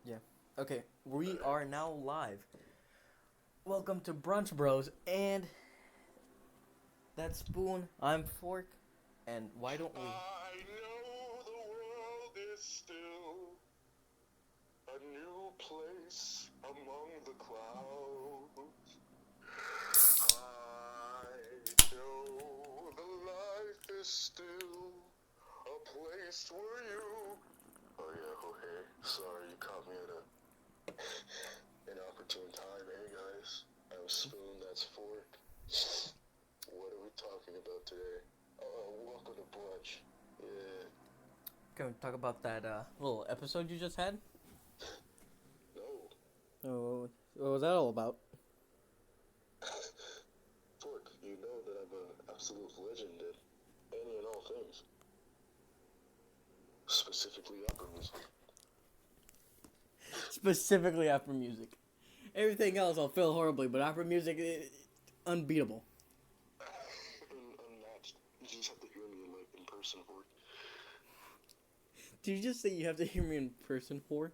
Yeah. Okay, we are now live. Welcome to Brunch Bros. And that spoon, I'm Fork. And why don't we? I know the world is still a new place among the clouds. I know the life is still a place where you. Oh yeah, oh hey, sorry you caught me at an opportune time. Hey guys, I'm Spoon, that's Fork. What are we talking about today? Welcome to Brunch. Yeah. Can we talk about that little episode you just had? No. Oh, what was that all about? Fork, you know that I'm an absolute legend in any and all things. Specifically opera music. Specifically opera music. Everything else I'll fail horribly, but opera music, unbeatable. Unmatched. You just have to hear me in person, Fork. Did you just say you have to hear me in person, whore?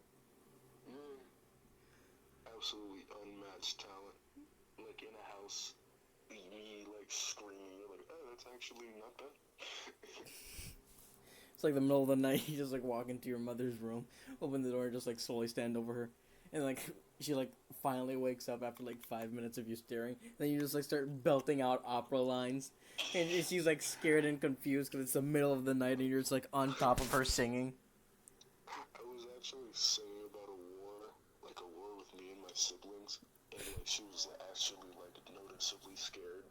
Absolutely unmatched talent. Like in a house, me like screaming, you're like, oh, that's actually not bad. It's like the middle of the night. You just like walk into your mother's room, open the door, and just like slowly stand over her, and like she like finally wakes up after like 5 minutes of you staring. Then you just like start belting out opera lines, and she's like scared and confused because it's the middle of the night and you're just like on top of her singing. I was actually singing about a war, like a war with me and my siblings, and like she was actually like noticeably scared.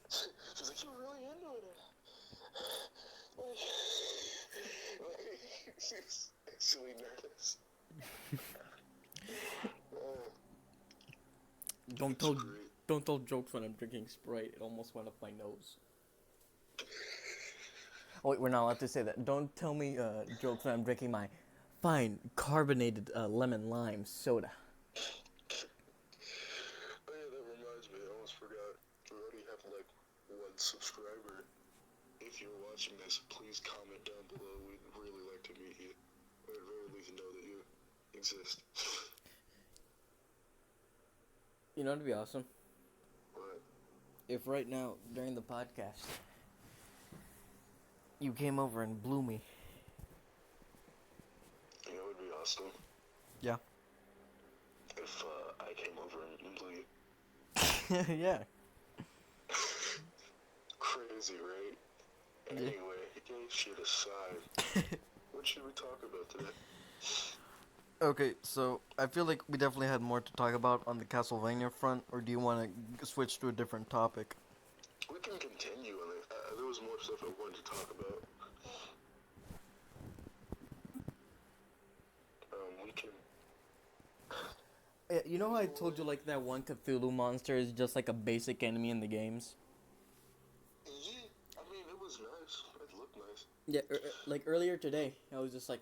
She's like, you're really into it. Like, she's actually nervous. Uh, Don't it's tell great. don't tell jokes when I'm drinking Sprite. It almost went up my nose. Oh wait, we're not allowed to say that. Don't tell me jokes when I'm drinking my fine carbonated lemon lime soda. Oh yeah, that reminds me, I almost forgot. We already have like one subscriber. If you're watching this, please comment down below. We'd really like to meet you. Or at the very least know that you exist. You know, it'd be awesome But if right now during the podcast you came over and blew me. you know, it'd be awesome Yeah. if I came over and blew you. Yeah. Crazy, right? Yeah. Anyway, gay shit aside, what should we talk about today? Okay, so I feel like we definitely had more to talk about on the Castlevania front, or do you want to switch to a different topic? We can continue on it. There was more stuff I wanted to talk about. We can. You know how I told you like that one Cthulhu monster is just like a basic enemy in the games? Yeah, I mean, it was nice. It looked nice. Yeah, like earlier today, I was just like,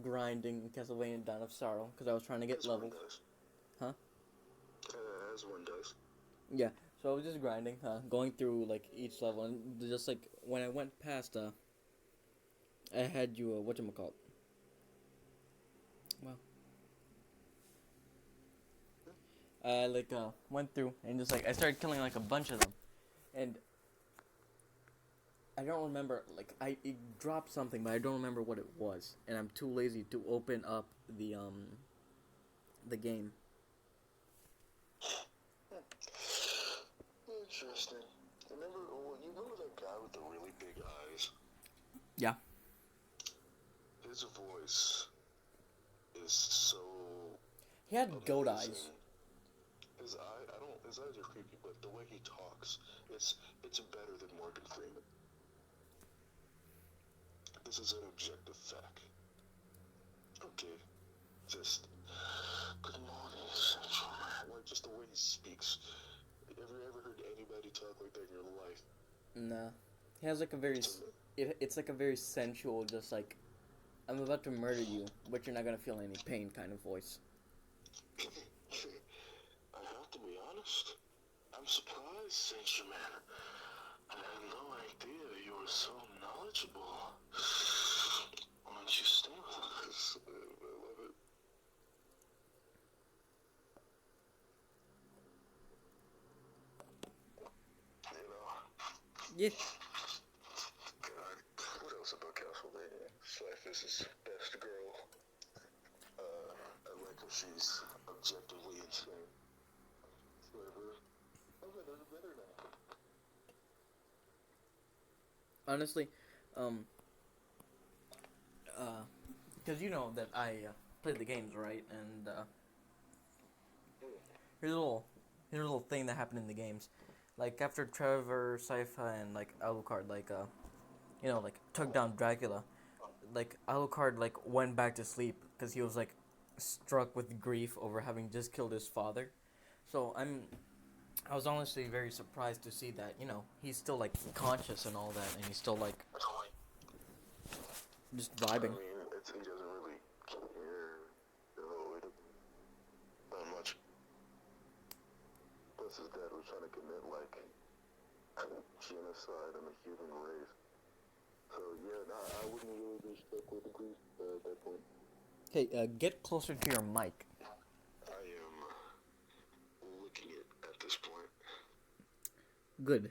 grinding Castlevania Dawn of Sorrow because I was trying to get As one levels. does. Huh? As one does. Yeah, so I was just grinding, going through like each level, and just like when I went past, I had you, whatchamacallit? Well, I like went through and just like I started killing like a bunch of them, and I don't remember like it dropped something, but I don't remember what it was, and I'm too lazy to open up the game. Interesting. You remember that guy with the really big eyes? Yeah. His voice is so He had goat eyes. amazing. His eyes are creepy, but the way he talks, it's better than Morgan Freeman. This is an objective fact. Okay, just good morning, Central Man. Like just the way he speaks. Have you ever heard anybody talk like that in your life? Nah. He has like a very, It's it's like a very sensual, just like I'm about to murder you, but you're not gonna feel any pain kind of voice. I have to be honest. I'm surprised, Central Man. I had no idea you were so knowledgeable. Why don't you stay with us? I love it. Yeah. God, what else about Castlevania? Cyphus is best girl. I like her. She's objectively insane. Whatever. I'm better now. Honestly, um, because you know that I played the games, right? And here's a little, here's a little thing that happened in the games. Like after Trevor, Sypha, and like Alucard, like you know, like took down Dracula. Like Alucard like went back to sleep because he was like struck with grief over having just killed his father. So I was honestly very surprised to see that, you know, he's still like conscious and all that, and he's still like just I vibing. mean, he doesn't really care. Not much. Plus, his dad was trying to commit like genocide on the human race. So yeah, nah, I wouldn't really be stuck with the grief at that point. Hey, get closer to your mic. I am licking it at this point. Good.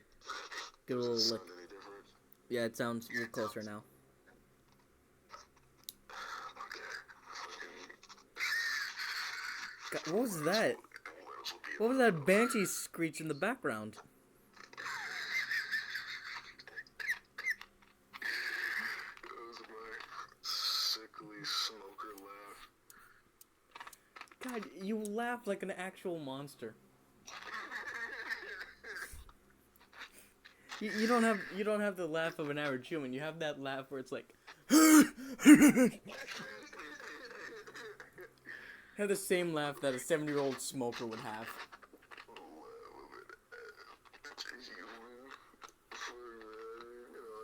Get a Does it little sound lick. any different? Yeah, it sounds a little closer now. Okay. God, what was that? This will be What was that banshee screech in the background? That was my sickly smoker laugh. God, you laugh like an actual monster. You don't have the laugh of an average human. You have that laugh where it's like have the same laugh that a 70-year-old smoker would have.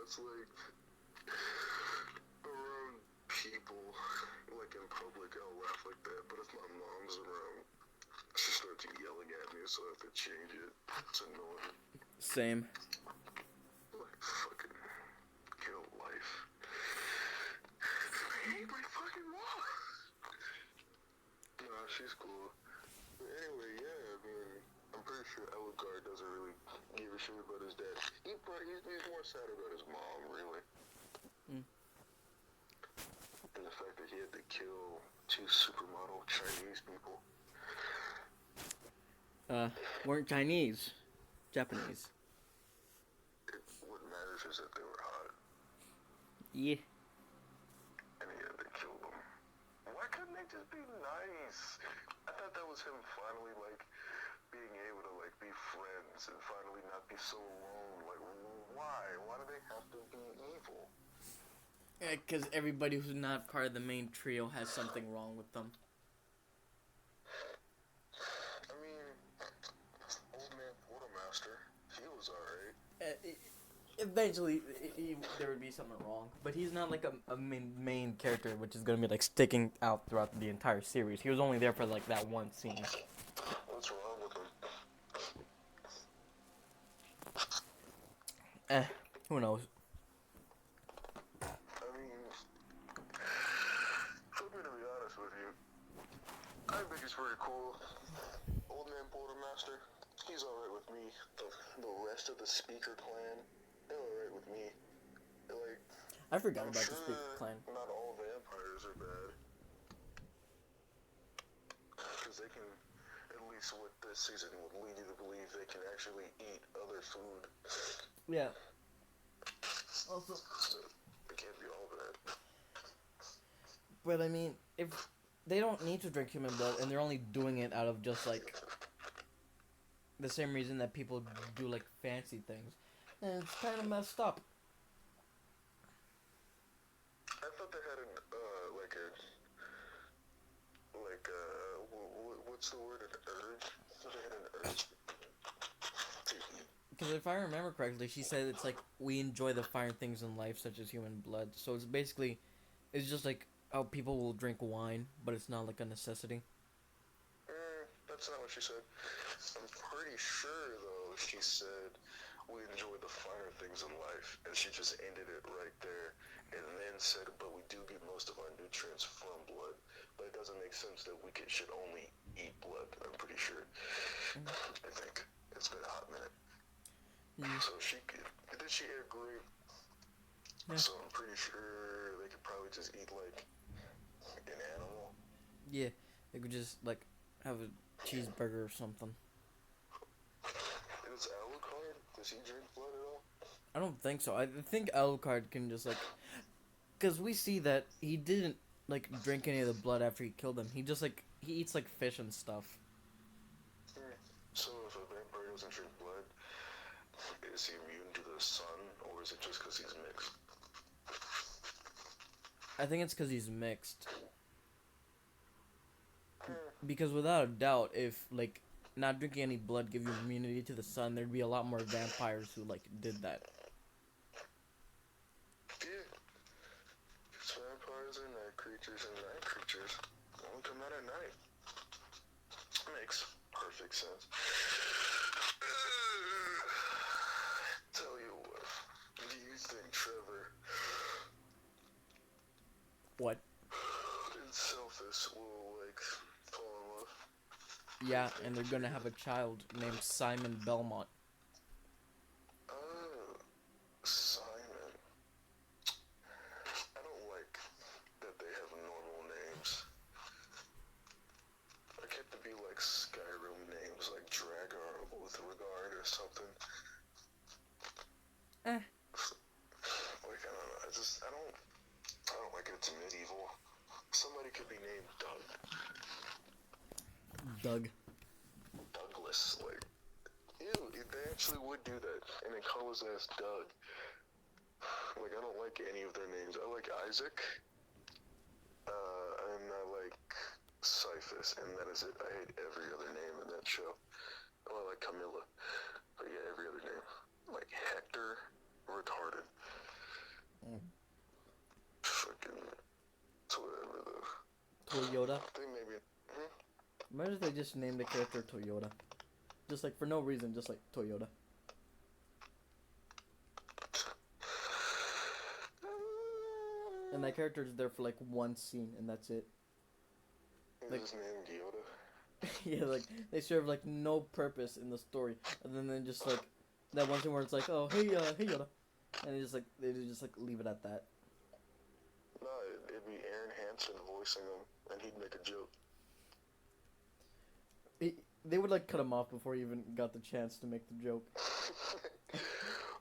It's like around people, like in public, I'll laugh like that. But if my mom's around, she starts yelling at me, so I have to change it. It's annoying. Same. Like fucking kill life. I hate my fucking mom. Nah, she's cool. But anyway, yeah, I mean, I'm pretty sure Alucard doesn't really give a shit about his dad. He's more sad about his mom, really. Mm. And the fact that he had to kill 2 supermodel Chinese people. Weren't Chinese. Japanese. What matters is that they were hot. Yeah. And he had to kill them. Why couldn't they just be nice? I thought that was him finally, like, being able to, like, be friends and finally not be so alone. Like, why? Why do they have to be evil? Yeah, because everybody who's not part of the main trio has something wrong with them. I mean, old man Quartermaster, he was alright. Eventually, there would be something wrong. But he's not like a main character, which is going to be like sticking out throughout the entire series. He was only there for like that one scene. What's wrong with him? Who knows? I mean, for me to be honest with you, I think he's pretty cool. Old man Quartermaster, he's alright with me. The rest of the Speaker clan, they're alright with me. They're like, I forgot I'm about sure the Speaker clan. not all vampires are bad. Because they can, at least with this season, would lead you to believe they can actually eat other food. Yeah. Also, They can't be all bad. but I mean, if they don't need to drink human blood, and they're only doing it out of just like the same reason that people do like fancy things, then it's kind of messed up. I thought they had what's the word, an urge? I thought they had an urge to eat. Because if I remember correctly, she said it's like we enjoy the finer things in life, such as human blood. So it's basically, it's just like how people will drink wine, but it's not like a necessity. That's not what she said. I'm pretty sure, though, she said we enjoy the finer things in life, and she just ended it right there, and then said, but we do get most of our nutrients from blood. But it doesn't make sense that we should only eat blood, I'm pretty sure. I think. It's been a hot minute. Yeah. So she ate a grape. Yeah. So I'm pretty sure they could probably just eat like an animal. Yeah, they could just like have a cheeseburger or something. And it's Alucard. Does he drink blood at all? I don't think so. I think Alucard can just like, cause we see that he didn't like drink any of the blood after he killed him. He just like he eats like fish and stuff. So if a vampire doesn't drink blood, is he immune to the sun, or is it just because he's mixed? I think it's cause he's mixed. Because without a doubt, if like not drinking any blood give you immunity to the sun, there'd be a lot more vampires who like did that. Yeah. It's vampires are night creatures, and night creatures only come out at night. Makes perfect sense. Tell you what, do you think Trevor What? and Selphus will, like, fall in love? Yeah, and they're gonna have a child named Simon Belmont. Simon. I don't like that they have normal names. I get to be like Skyrim names, like Dragar with regard or something. Eh. Like, I don't know, I don't like it's medieval. Somebody could be named Doug. Doug. Douglas, like, ew, they actually would do that, and then call his ass Doug. Like, I don't like any of their names. I like Isaac, and I like Cyphus, and that is it. I hate every other name in that show. Oh, I like Camilla, but yeah, every other name. Like Hector, retarded. Fucking, it's whatever though. Toyota. I think maybe, Imagine if they just named the character Toyota. Just like for no reason, just like Toyota. And that character is there for like one scene and that's it. Is his name Yoda? Yeah, like they serve like no purpose in the story, and then just like that one scene where it's like, oh hey Yoda, and they just like leave it at that. No, it'd be Aaron Hansen voicing him, and he'd make a joke. They would like cut him off before he even got the chance to make the joke.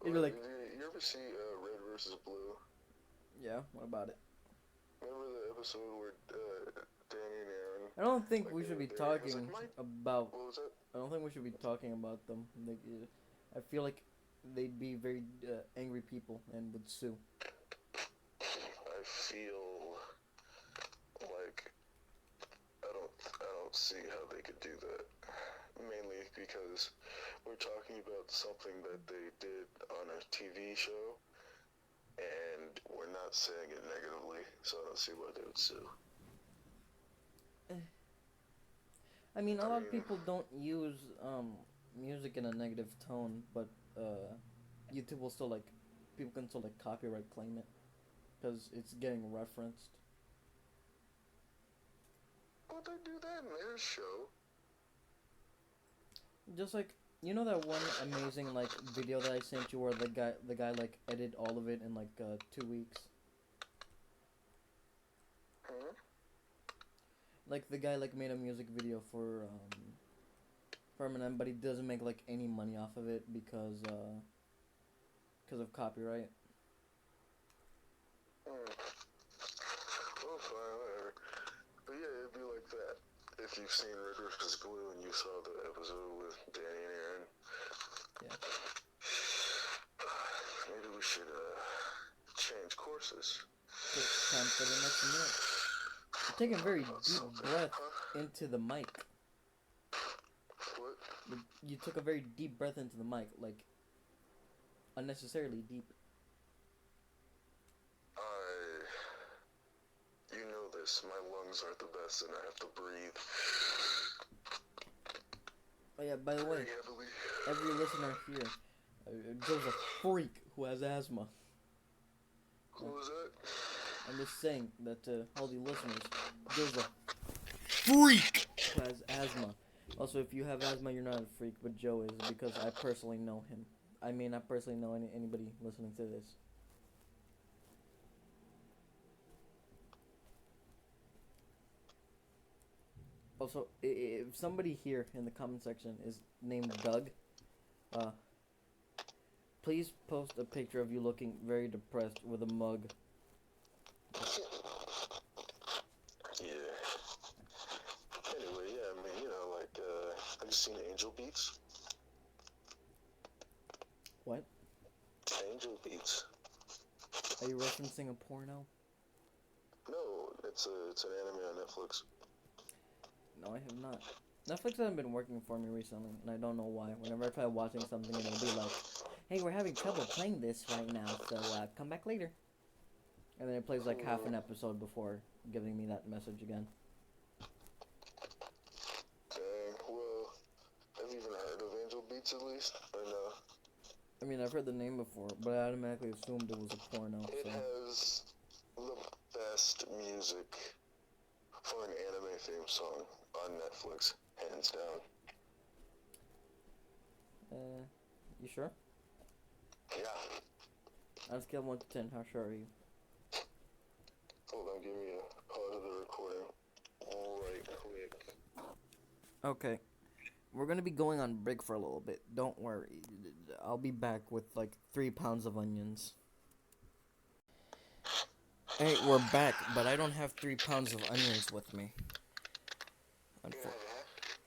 He'd be like, you ever see Red vs. Blue? yeah, what about it? Remember the episode where Danny and Aaron? I don't think like, we should be he was talking like, about. What was that? I don't think we should be talking about them. Like, I feel like they'd be very angry people and would sue. I feel like I don't see how they could do that. Mainly because we're talking about something that they did on a TV show, and we're not saying it negatively, so I don't see why they would sue. I mean, a lot of people don't use music in a negative tone, but YouTube will still like people can still like copyright claim it because it's getting referenced. Well, they do that in their show. Just like you know that one amazing like video that I sent you where the guy like edited all of it in like 2 weeks. Huh? Like the guy like made a music video for Eminem, but he doesn't make like any money off of it because of copyright. Well, fine, whatever. But yeah, it'd be like that. If you've seen Red vs. Blue and you saw the episode with Danny and Aaron. Yeah. Maybe we should change courses. It's time for the next minute. You're taking a very deep breath into the mic. What? You took a very deep breath into the mic, like unnecessarily deep. You know this. My lungs aren't the best, and I have to breathe. Oh yeah, by the way, Very heavily. every listener here, Joe's a freak who has asthma. Who was that? I'm just saying that all the listeners, Joe's a freak who has asthma. Also, if you have asthma, you're not a freak, but Joe is because I personally know him. I may not personally know anybody listening to this. Also, if somebody here in the comment section is named Doug, uh, please post a picture of you looking very depressed with a mug. Yeah. Anyway, yeah, I mean, have you seen Angel Beats? What? Angel Beats. Are you referencing a porno? No, it's an anime on Netflix. No, I have not. Netflix hasn't been working for me recently, and I don't know why. Whenever I try watching something, it'll be like, hey, we're having trouble playing this right now, so come back later. And then it plays like half an episode before giving me that message again. Dang, well, have you even heard of Angel Beats at least? Or no? I mean, I've heard the name before, but I automatically assumed it was a porno. It has the best music for an anime theme song on Netflix, hands down. You sure? Yeah. On a scale of 1 to 10, how sure are you? Hold on, give me a pause of the recording. Right quick. Okay. We're gonna be going on break for a little bit. Don't worry. I'll be back with like 3 pounds of onions. Hey, we're back, but I don't have 3 pounds of onions with me.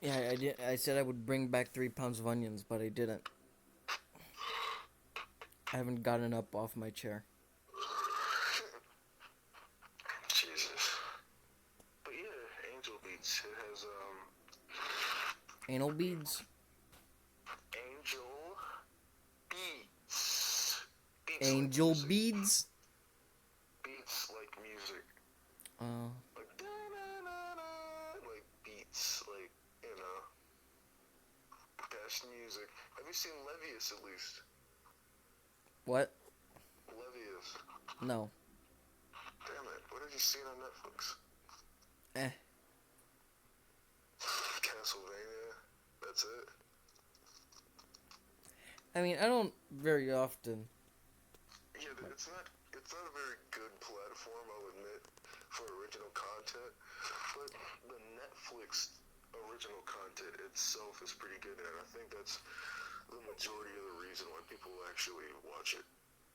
Yeah, I did. I said I would bring back 3 pounds of onions, but I didn't. I haven't gotten up off my chair. Jesus. But yeah, Angel Beats. It has Anal beads? Angel Beats. Beats Angel like beads? Beats like music. Like da-na-na-na. Like beats, like, best music. Have you seen Levius at least? What? Levius. No. Damn it, what have you seen on Netflix? Castlevania, that's it. I mean, I don't very often. Yeah, it's not a very good platform, I'll admit, for original content, but the Netflix original content itself is pretty good, and I think that's the majority of the reason why people actually watch it,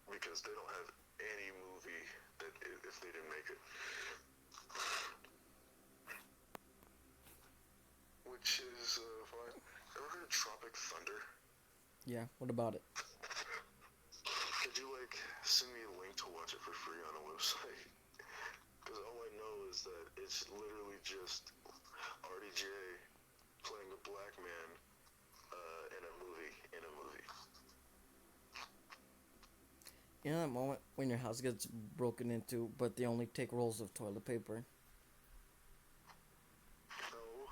because they don't have any movie that if they didn't make it. Which is fine. Ever heard of Tropic Thunder? Yeah, what about it? Could you send me a link to watch it for free on a website? Because all I know is that it's literally just RDJ playing a black man in a movie. You know that moment when your house gets broken into, but they only take rolls of toilet paper? No.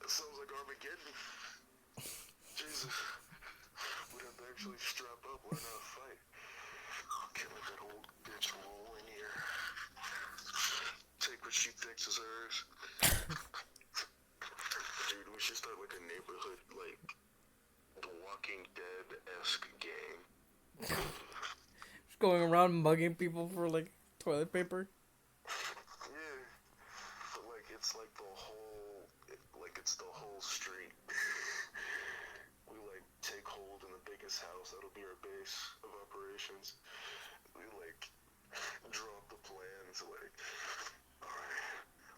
It sounds like Armageddon. Jesus. We'd have to actually strap up, learn how to fight. Can't let that old bitch roll in here. Take what she thinks is hers. Dude, we should start a neighborhood, The Walking Dead-esque game. Just going around mugging people for, toilet paper? Yeah. But, it's the whole street. We, take hold in the biggest house. That'll be our base of operations. We, draw up the plans, alright,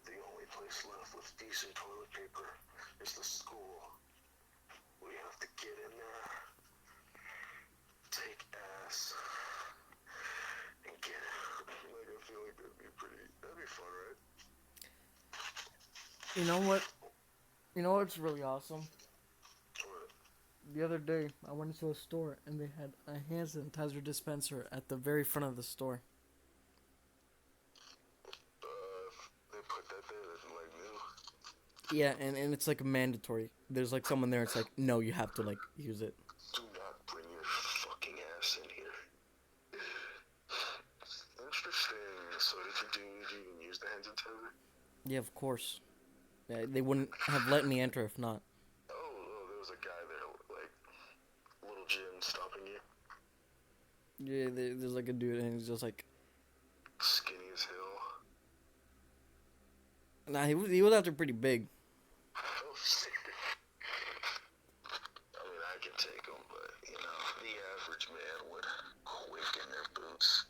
the only place left with decent toilet paper is the school. We have to get in there, take ass, and get it. I feel like that'd be fun, right? You know what? You know what's really awesome? What? The other day, I went into a store and they had a hand sanitizer dispenser at the very front of the store. They put that there, new. Yeah, and it's mandatory. There's someone there, it's no, you have to use it. Do not bring your fucking ass in here. Interesting. So did you even use the hand sanitizer? Yeah, of course. They wouldn't have let me enter if not. Oh, there was a guy there, like, little Jim stopping you. Yeah, there's like a dude and he's just like, Skinny as hell. nah, he was actually pretty big. Oh, shit. I mean, I could take him, but, you know, the average man would quake in their boots.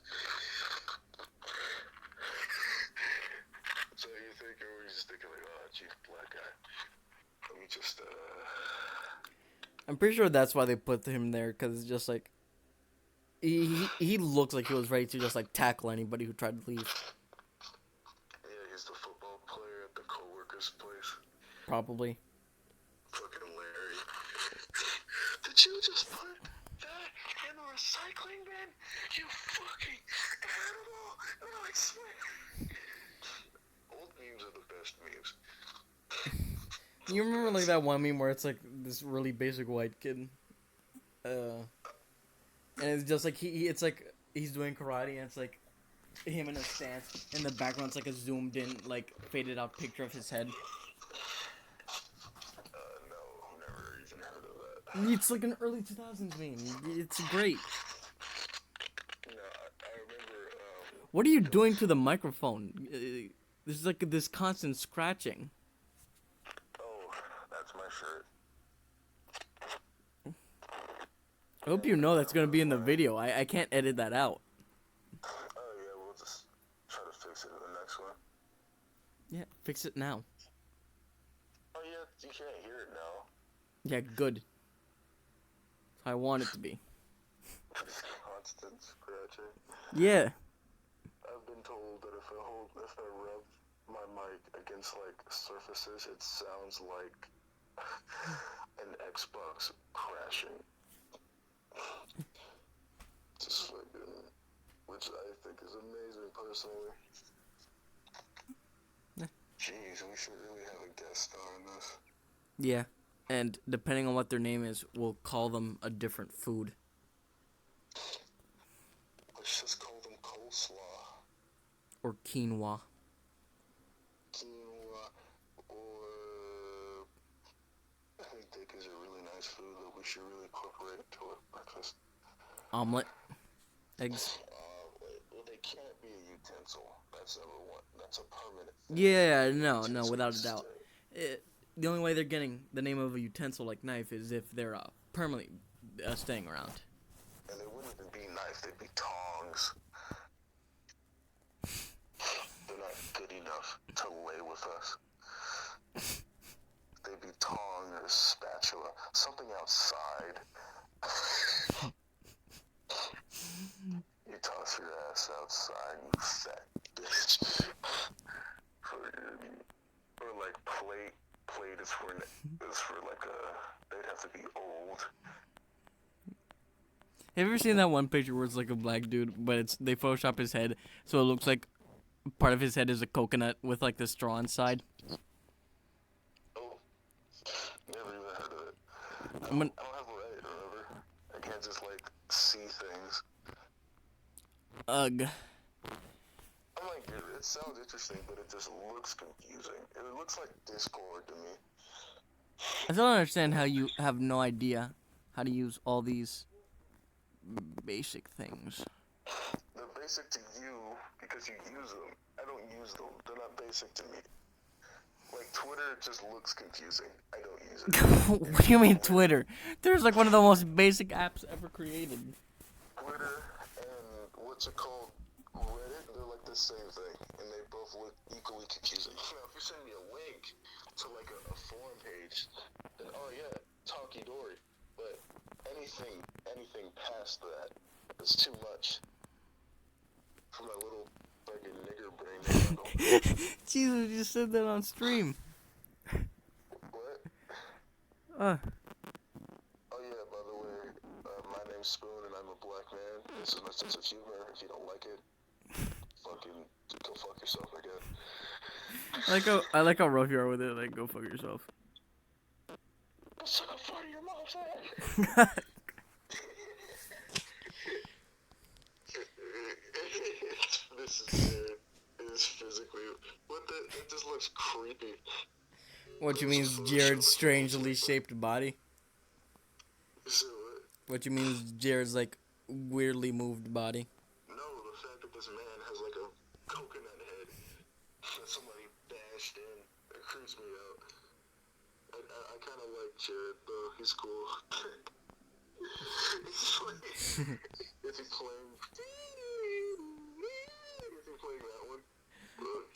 So you think, or were you just thinking like, oh, gee, black guy. Let me just, I'm pretty sure that's why they put him there, because it's just like, he looks like he was ready to just like tackle anybody who tried to leave. Yeah, he's the football player at the co-worker's place. Probably. Fucking Larry. Did you just put that in the recycling bin? You fucking animal! No, I swear. Old memes are the best memes. You remember like that one meme where it's like this really basic white kid, and it's just like it's like he's doing karate and it's like him in a stance. In the background, it's like a zoomed in, like faded out picture of his head. No, never even heard of that. It's like an early 2000s meme. It's great. No, I remember, What are you doing to the microphone? There's like this constant scratching. oh, that's my shirt. I hope you know that's gonna be in the video. I can't edit that out. Oh, yeah, we'll just try to fix it in the next one. Yeah, fix it now. Oh, yeah, you can't hear it now. Yeah, good. I want it to be. Constant scratching. Yeah. I've been told that if I rub my mic against like surfaces, it sounds like an Xbox crashing. Just fucking, which I think is amazing personally. Yeah. Jeez, we should really have a guest star in this. Yeah. And depending on what their name is, we'll call them a different food. Let's just call them coleslaw. Or quinoa. Quinoa, or I think dick is a really nice food that we should really incorporate into our breakfast. Omelet. Eggs. Well, they can't be a utensil. That's number one. That's a permanent thing. Yeah, no, without a doubt. The only way they're getting the name of a utensil like knife is if they're permanently staying around. And they wouldn't even be knife, they'd be tongs. They're not good enough to lay with us. They'd be tongs or spatula, something outside. You toss your ass outside, you fat bitch. Or like plate. Plate is for like they'd have to be old. Have you ever seen that one picture where it's like a black dude, but they Photoshop his head so it looks like part of his head is a coconut with like the straw inside? Oh, never even heard of it. I I'm don't have a right, remember? I can't just like see things. Ugh. I'm like, it sounds interesting, but it just looks confusing. It looks like Discord to me. I still don't understand how you have no idea how to use all these basic things. They're basic to you because you use them. I don't use them. They're not basic to me. Like, Twitter just looks confusing. I don't use it. What do you mean Twitter? Twitter's like one of the most basic apps ever created. Twitter and what's it called? Reddit, they're like the same thing, and they both look equally confusing. Now, if you send me a link to like a forum page, then oh yeah, talky dory. But anything past that is too much for my little fucking nigger brain. Jesus, you said that on stream. What? Uh. Oh yeah, by the way, my name's Spoon and I'm a black man. This is my sense of humor. If you don't like it, fucking go fuck yourself, I guess. I like how rough you are with it. Like, go fuck yourself. Suck a fart in your mom's head. This is weird. It is physically. What the? It just looks creepy. What you It's mean a is Photoshop Jared's strangely shaped body? You see what? What you mean is Jared's like weirdly moved body? No, the fact that this man has like a coconut head that somebody bashed in, it creeps me out. I kind of like Jared though. He's cool. He's like, if he's playing, that one,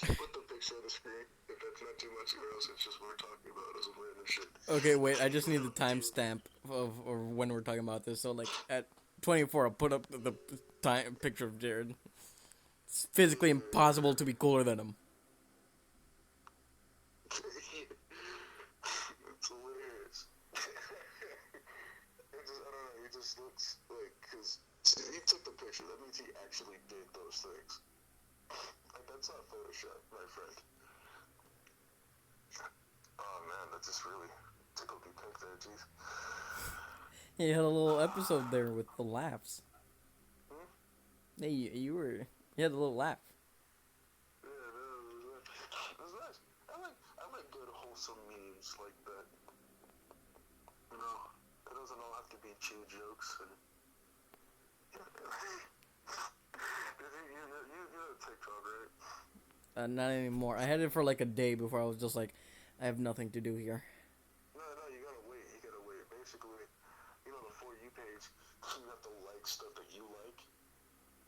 put the picture on the screen. If that's not too much, or else it's just what we're talking about as a random shit. Okay, wait. I just need the timestamp of or when we're talking about this. So like at 24, I'll put up the time picture of Jared. It's physically impossible to be cooler than him. It's hilarious. I don't know, he just looks like, because he took the picture, that means he actually did those things. Like, that's not Photoshop, my friend. Oh man, that just really tickled me pink there, jeez. He had a little episode there with the laughs. Hmm? Hey, you were. You had a little laugh. Yeah, it was nice. I like good, wholesome memes like that. You know, it doesn't all have to be chew jokes and... you know TikTok, right? Not anymore. I had it for like a day before I was just like, I have nothing to do here. No, you gotta wait. Basically, you know, the For You page, you have to like stuff that you like,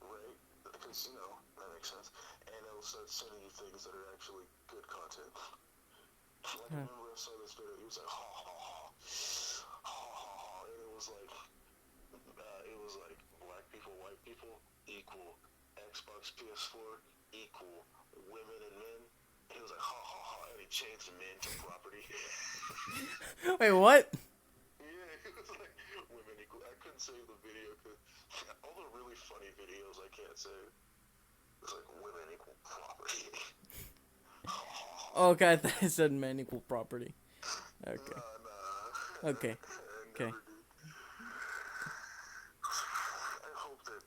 right? Because, you know, that makes sense. And it'll start sending you things that are actually good content. Like, I remember I saw this video, he was like, ha ha ha, ha ha ha, and it was like, black people, white people, equal, Xbox, PS4, equal, women and men. And he was like, ha ha ha, and he changed men to property. Wait, what? Yeah, it was like, women equal. I couldn't save the video because all the really funny videos I can't save. It's like, women equal property. Okay, I thought it said men equal property. Okay. Nah. Okay. Okay. I hope that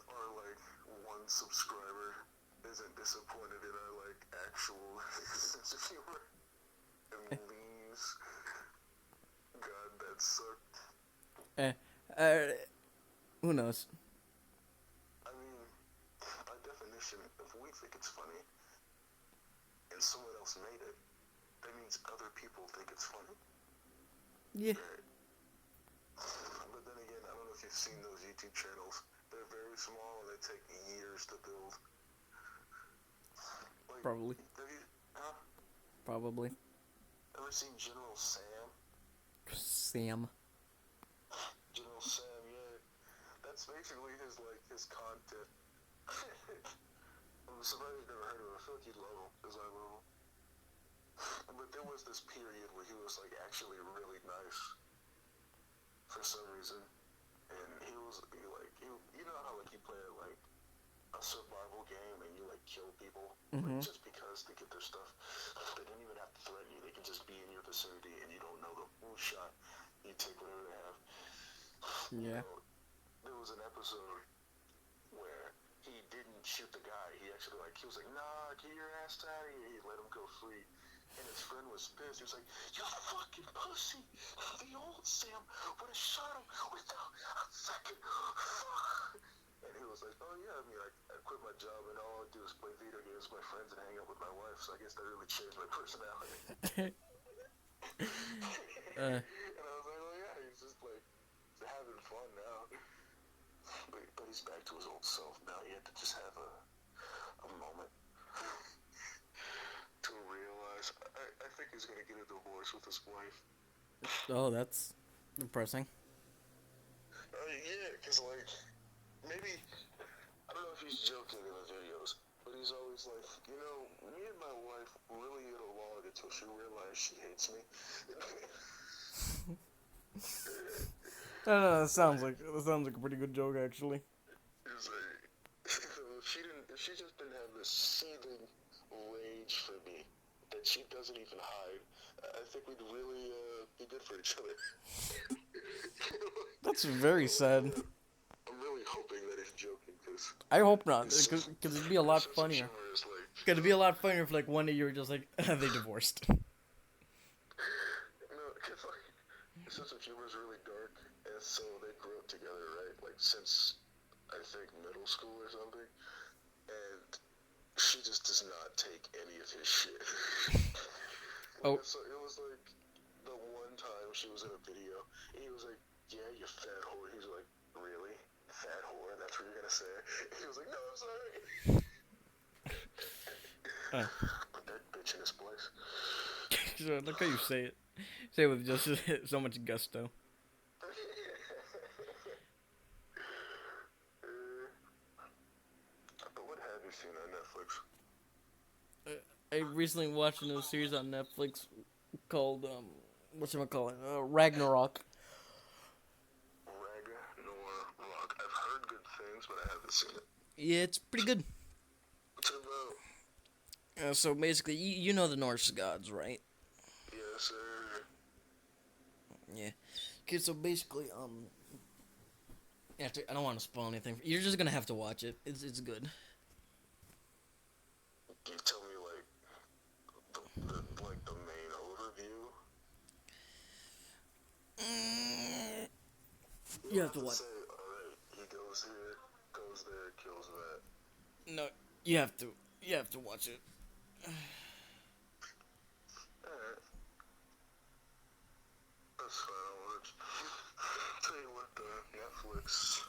our, like, one subscriber isn't disappointed in our, like, actual sense of humor and leaves. God, that sucked. Who knows? I mean, by definition, if we think it's funny and someone else made it, that means other people think it's funny. Yeah. Right? But then again, I don't know if you've seen those YouTube channels. They're very small and they take years to build. Like, Probably. Have you, huh? Probably. Ever seen General Sam? Sam. General Sam, yeah. That's basically his content. I'm surprised you've never heard of him. I feel like you'd love him, because I love him. But there was this period where he was, like, actually really nice. For some reason. And he was, you know how, like, you play, like, a survival game and you, like, kill people? Mm-hmm. Like, just because to get their stuff. They don't even have to threaten you. They can just be in your vicinity and you don't know them. One shot, you take whatever they have. Yeah. You know, there was an episode where he didn't shoot the guy. He actually, like, he was like, nah, get your ass out of here. He let him go free. And his friend was pissed. He was like, you fucking pussy. The old Sam would have shot him without a fucking fuck. And he was like, oh yeah, I mean, I quit my job and all I do is play video games with my friends and hang out with my wife. So I guess that really changed my personality. And I was like, oh yeah, he's just like having fun now. But he's back to his old self now. He had to just have a moment to realize. I think he's gonna get a divorce with his wife. Oh, that's depressing. Yeah, because, like, maybe, I don't know if he's joking in the videos, but he's always like, you know, me and my wife really get along until she realized she hates me. I don't know, that sounds like a pretty good joke, actually. It's like, if she just didn't have this seething rage for me that she doesn't even hide, I think we'd really be good for each other. That's very sad. I'm really hoping that he's joking, because I hope not, because it'd be a lot funnier. like, It'd be a lot funnier if, like, one day you were just like, they divorced. sense of humor is really dark, and so they grew up together, right? Like since I think middle school or something, and she just does not take any of his shit. Oh. So it was like the one time she was in a video, and he was like, "Yeah, you fat whore." He was like, "Really, fat whore? That's what you're gonna say?" He was like, "No, I'm sorry." Put that bitch in his place. So, look how you say it. Say it with just so much gusto. But what have you seen on Netflix? I recently watched a new series on Netflix called whatchamacallit, Ragnarok. Ragnarok. I've heard good things, but I haven't seen it. Yeah, it's pretty good. What's it about? So basically, you know the Norse gods, right? Yes, sir. Yeah. Okay, so basically, I don't want to spoil anything. You're just gonna have to watch it. It's good. Can you tell me the main overview? You have to watch. Say, alright, he goes here, goes there, kills that. No, you have to. You have to watch it. Alright. That's fine, I'll watch. Tell you what, Netflix,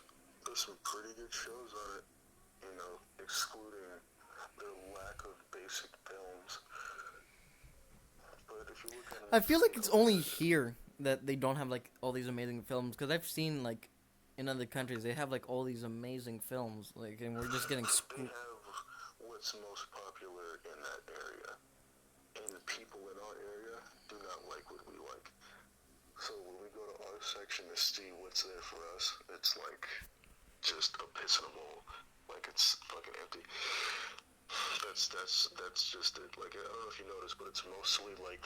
there's some pretty good shows on it. You know, excluding their lack of basic films. But if you look at I feel like it's only here that they don't have like all these amazing films, because I've seen like in other countries they have like all these amazing films, like, and we're just getting they have what's most popular in that area. And people in our area do not like what we like. So when we go to our section to see what's there for us, it's like just a piss in a bowl. Like it's fucking empty. That's just it. Like I don't know if you noticed, but it's mostly like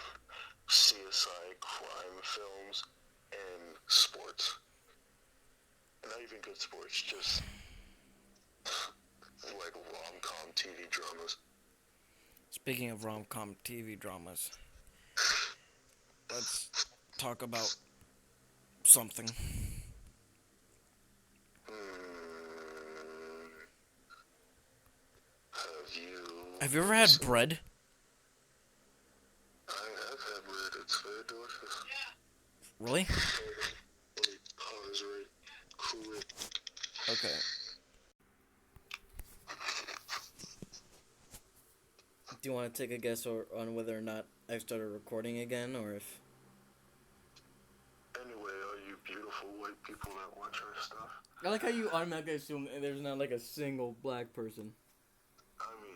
CSI crime films and sports. And not even good sports, just like rom-com TV dramas. Speaking of rom-com TV dramas, let's talk about something. Have you ever had bread? I have had bread. It's very delicious. Really? Let me pause right quick. Okay. Do you want to take a guess on whether or not I've started recording again, or if... Anyway, all you beautiful white people that watch our stuff. I like how you automatically assume there's not like a single black person. I mean,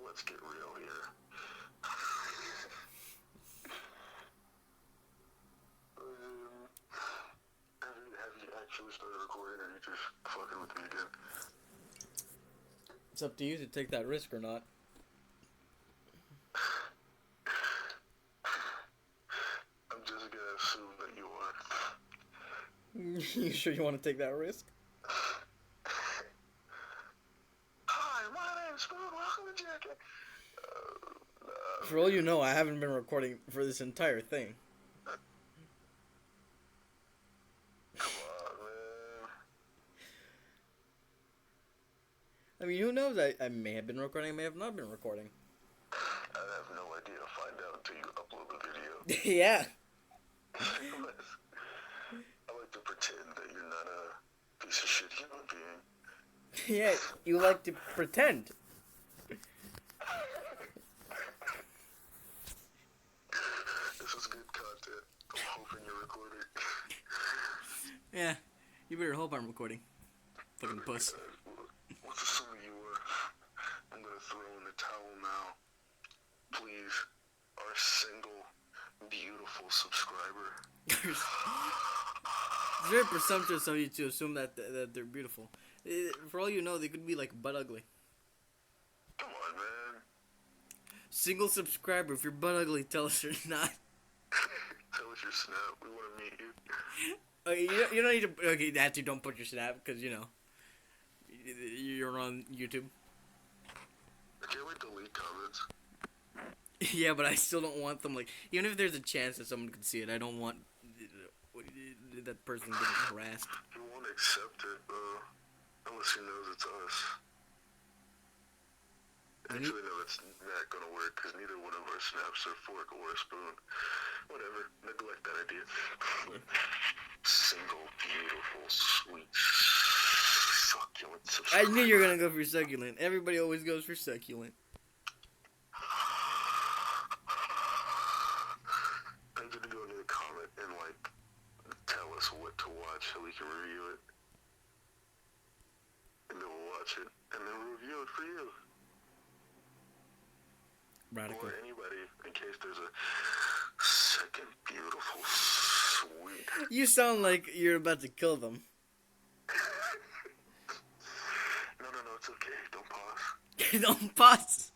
let's get real here. Have you actually started recording, or are you just fucking with me again? It's up to you to take that risk or not. I'm just gonna assume that you are. You sure you want to take that risk? Hi, my name's Spoon. Welcome to Jacket. For all you know, I haven't been recording for this entire thing. Come on, man. I mean, who knows? I may have been recording, I may have not been recording. I have no idea to find out until you upload the video. Yeah. I like to pretend that you're not a piece of shit human being. Yeah, you like to pretend. This is good content. I'm hoping you're recording. Yeah, you better hope I'm recording. Fucking puss. Let's assume you were. I'm gonna throw in the towel now. Please, our single, beautiful subscriber. It's very presumptuous of you to assume that they're beautiful. For all you know, they could be like butt ugly. Come on, man. Single subscriber, if you're butt ugly, tell us you're not. Tell us your snap. We want to meet you. Okay, you don't need to. Okay, actually, don't put your snap because you know you're on YouTube. Can't we delete comments? Yeah, but I still don't want them like. Even if there's a chance that someone could see it, I don't want that person getting harassed. He won't accept it, unless he knows it's us. Actually, no, it's not gonna work, because neither one of our snaps are fork or a spoon. Whatever, neglect that idea. Single, beautiful, sweet, succulent I subscriber. knew you were gonna go for succulent. Everybody always goes for succulent. I need to go into the comment and, like, tell us what to watch so we can review it. And then we'll watch it, and then we'll review it for you. Radical. Or anybody, in case there's a second beautiful, sweet... You sound like you're about to kill them. No, it's okay. Don't pause. Don't pause.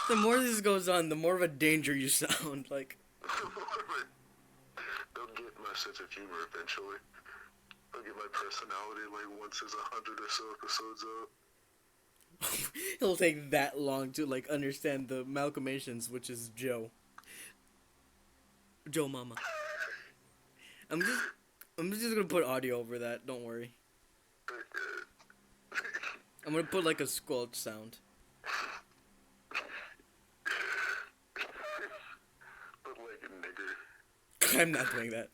The more this goes on, the more of a danger you sound like. They'll get my sense of humor eventually. They'll get my personality like once there's 100 or so episodes out. It'll take that long to like understand the amalgamations, which is Joe. Joe Mama. I'm just gonna put audio over that. Don't worry. I'm gonna put like a squelch sound. But like a nigger. I'm not doing that.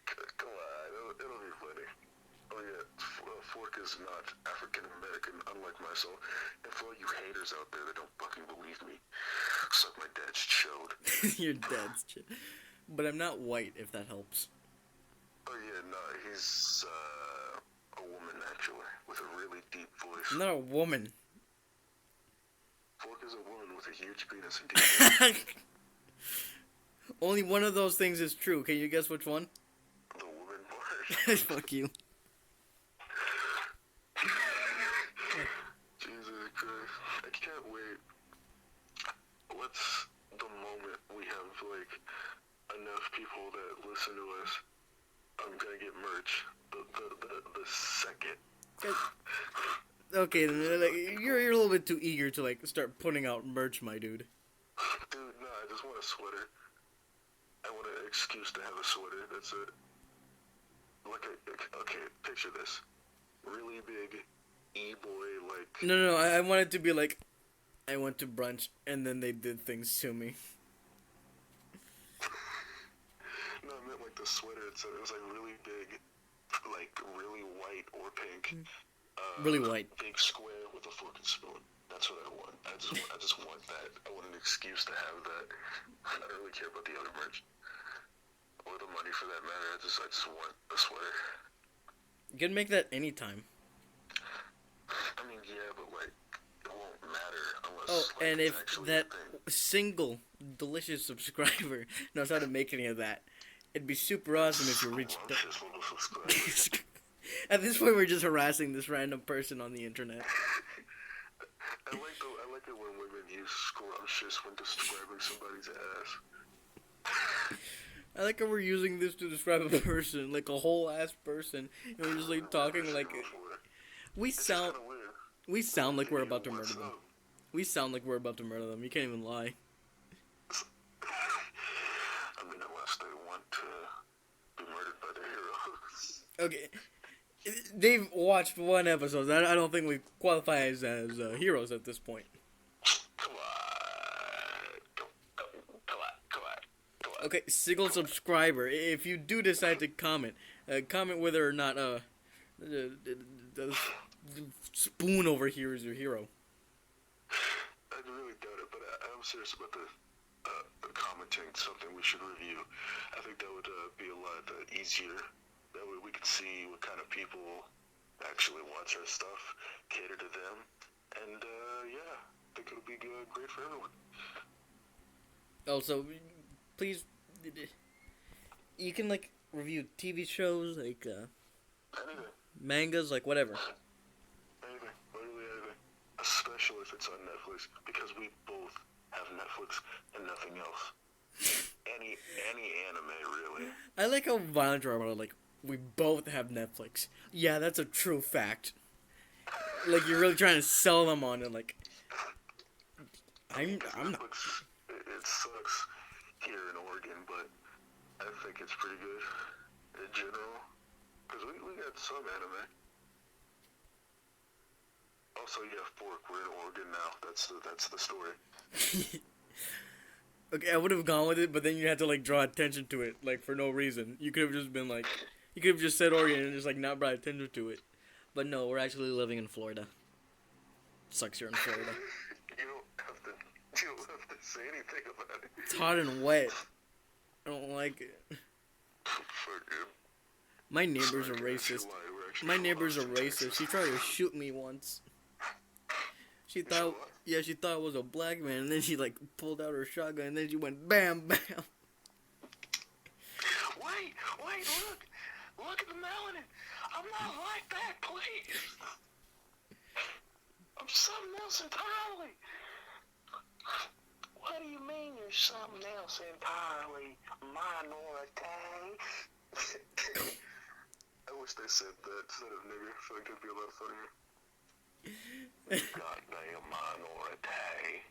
Come on, it'll be funny. Oh yeah, Fork is not African American, unlike myself. And for all you haters out there that don't fucking believe me, suck my dad's chode. Your dad's shit. But I'm not white, if that helps. Oh yeah, no, he's a woman actually, with a really deep voice. I'm not a woman. Fork is a woman with a huge penis and deep voice. Only one of those things is true. Can you guess which one? The woman part. Fuck you. Jesus Christ. I can't wait. What's the moment we have, like, enough people that listen to us? I'm gonna get merch. The second. Okay, then, like, you're a little bit too eager to, like, start putting out merch, my dude. Dude, no, I just want a sweater. I want an excuse to have a sweater, that's it. Like, okay, picture this. Really big e-boy, like... No, I want it to be like, I went to brunch, and then they did things to me. No, I meant like the sweater, it was like really big, like really white or pink. Really white. Big square with a fork and spoon. That's what I want. I just want that. I want an excuse to have that. I don't really care about the other merch. Or the money for that matter. I just want a sweater. You can make that anytime. I mean, yeah, but like, it won't matter unless. Oh, like, and it's if actually that a thing. single delicious subscriber knows how to make any of that, it'd be super awesome if you reached. Scrumptious little subscribers. At this point, we're just harassing this random person on the internet. I like it when women use scrumptious when describing somebody's ass. I like how we're using this to describe a person, like a whole ass person, and we're just like talking like we sound like we're about to murder them. We sound like we're about to murder them. You can't even lie. I mean, unless they want to be murdered by their heroes. Okay, they've watched one episode. I don't think we qualify as heroes at this point. Come on. Come on. Okay, single subscriber. If you do decide to comment, comment whether or not the spoon over here is your hero. I really doubt it, but I'm serious about the commenting. Something we should review. I think that would be a lot easier. That way we could see what kind of people actually watch our stuff, cater to them, and yeah, I think it'll be great for everyone. Also, please, you can like review TV shows, like Anything. mangas, like whatever. Anything. Literally anything. Especially if it's on Netflix, because we both have Netflix and nothing else. Any anime, really. I like how violent you are about it, like, we both have Netflix. Yeah, that's a true fact. Like, you're really trying to sell them on it, like... I'm not... Netflix, it sucks. here in Oregon, but I think it's pretty good in general. Because we got some anime. Also, yeah, Fork, we're in Oregon now. That's the story. Okay, I would have gone with it, but then you had to like draw attention to it, like for no reason. You could have just been like, you could have just said Oregon and just like not brought attention to it. But no, we're actually living in Florida. Sucks you're in Florida. You don't have to say anything about it. It's hot and wet. I don't like it. Fuck it. My neighbors are Sorry, racist. we're actually My from neighbors are Austin, racist. Texas. She tried to shoot me once. She thought, yeah, she thought it was a black man, and then she like pulled out her shotgun, and then she went bam, bam. Wait, look at the melanin. I'm not like that, please. I'm something else entirely. What do you mean you're something else entirely, minority? I wish they said that instead of nigger. I feel like it'd be a lot funnier. Goddamn minority.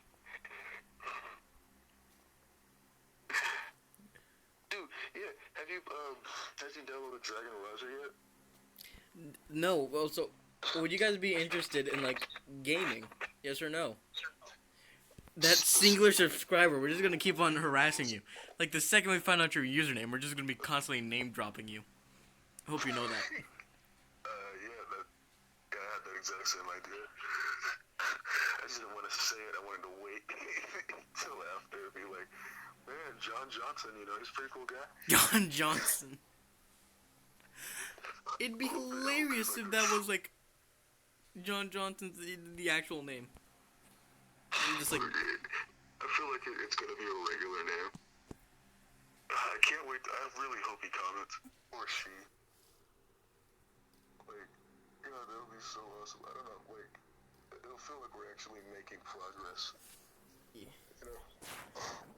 Dude, yeah, have you downloaded Dragon Rouser yet? No, well, so would you guys be interested in like gaming? Yes or no? That singular subscriber, we're just gonna keep on harassing you. Like the second we find out your username, we're just gonna be constantly name dropping you. I hope you know that. Yeah, I had that exact same idea. I just didn't want to say it. I wanted to wait until after and be like, man, John Johnson, he's a pretty cool guy. John Johnson. It'd be hilarious if that was like John Johnson's the actual name. Just like I feel like it's gonna be a regular name. I can't wait. I really hope he comments or she. Like, God, that would be so awesome. I don't know. Like, it'll feel like we're actually making progress. yeah. You know.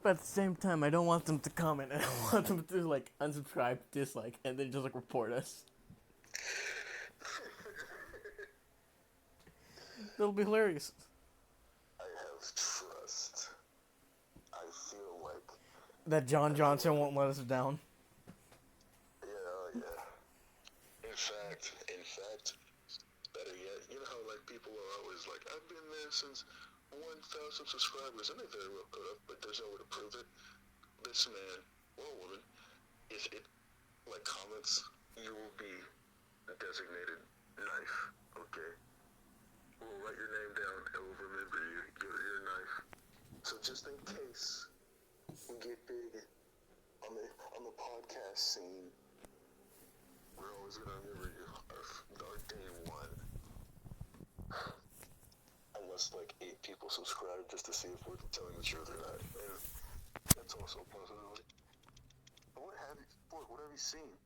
But at the same time, I don't want them to comment. I don't want them to like unsubscribe, dislike, and then just like report us. That'll be hilarious. I have trust. I feel like That John Johnson won't let us down. yeah. In fact, better yet, you know how like people are always like, I've been there since 1,000 subscribers, and they very well could have, but there's no way to prove it. This man or woman, if it like comments, you will be a designated knife. Okay, we'll write your name down and we'll remember you. You're a knife. So just in case we get big on the podcast scene, we're always gonna remember you. Our day one. Unless like 8 people subscribe just to see if we're telling the truth or not. And that's also a possibility. But what have you seen?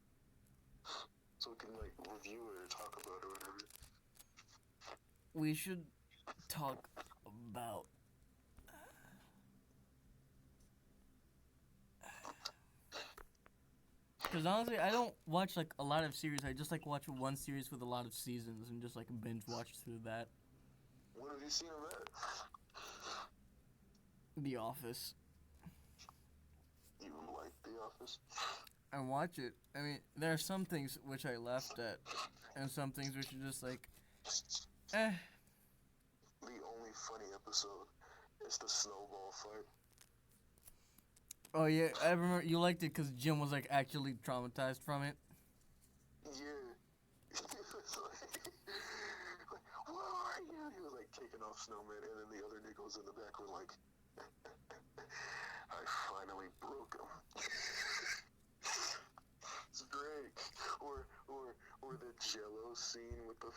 So we can like review it or talk about it or whatever. We should talk about because honestly, I don't watch like a lot of series. I just like watch one series with a lot of seasons and just like binge watch through that. What have you seen of that? The Office. You like The Office? I watch it. I mean, there are some things which I laughed at, and some things which are just like, eh. The only funny episode is the snowball fight. Oh yeah, I remember you liked it because Jim was like actually traumatized from it. Yeah. He was like, where are you? He was like taking off Snowman, and then the other niggles in the back were like, I finally broke him. It's great. Or the Jello scene with the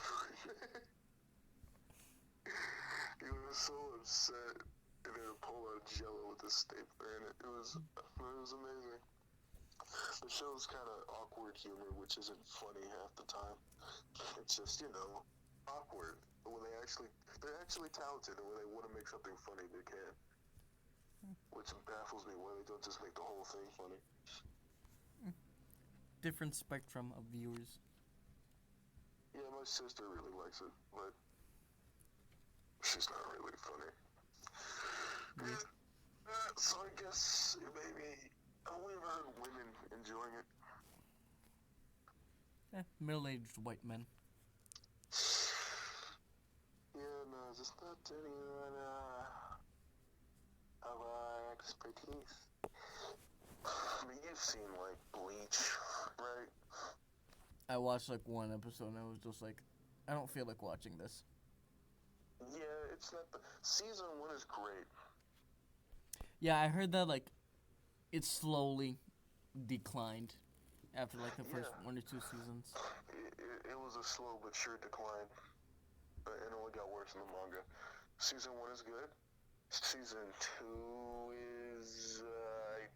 he was so upset, and then pull out Jello with a stapler in it. It was amazing. The show's kind of awkward humor, which isn't funny half the time. It's just, awkward. But when they're actually talented, and when they want to make something funny, they can. Which baffles me why they don't just make the whole thing funny. Different spectrum of viewers. Yeah, my sister really likes it, but she's not really funny. Yeah, So I guess maybe I've only ever heard women enjoying it. Middle-aged white men. Yeah, no, just not anyone of expertise. I mean, you've seen like Bleach, right? I watched like one episode and I was just like, I don't feel like watching this. Yeah, it's not the season 1 is great. Yeah, I heard that like it slowly declined after like the first 1 or 2 seasons. It was a slow but sure decline. It only got worse in the manga. Season 1 is good. Season 2 is I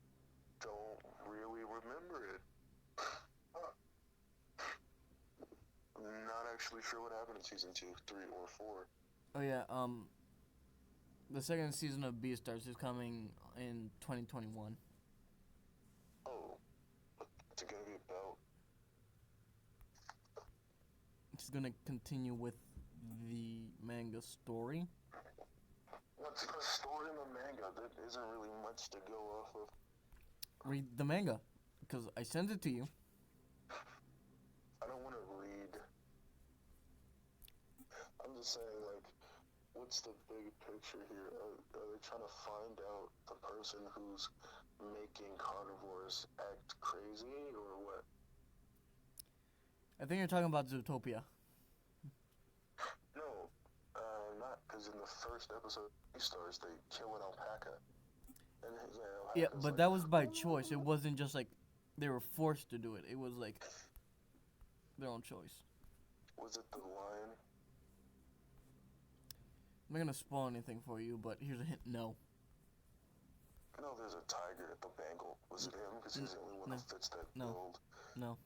don't really remember it. I'm not actually sure what happened in season 2, 3, or 4. Oh yeah, the second season of Beastars is coming in 2021. Oh, what's it gonna be about? It's gonna continue with the manga story. What's the story in the manga? There isn't really much to go off of. Read the manga, because I sent it to you. I don't want to read. I'm just saying, like, what's the big picture here? Are they trying to find out the person who's making carnivores act crazy, or what? I think you're talking about Zootopia. No, not because in the first episode of Stars, they kill an alpaca. And Yeah, but like, that was by choice. It wasn't just like they were forced to do it. It was like their own choice. Was it the lion? I'm not gonna spoil anything for you, but here's a hint: no. I know there's a tiger at the Bengal. Was it him? Because he's the only one No. that fits that No. build. No.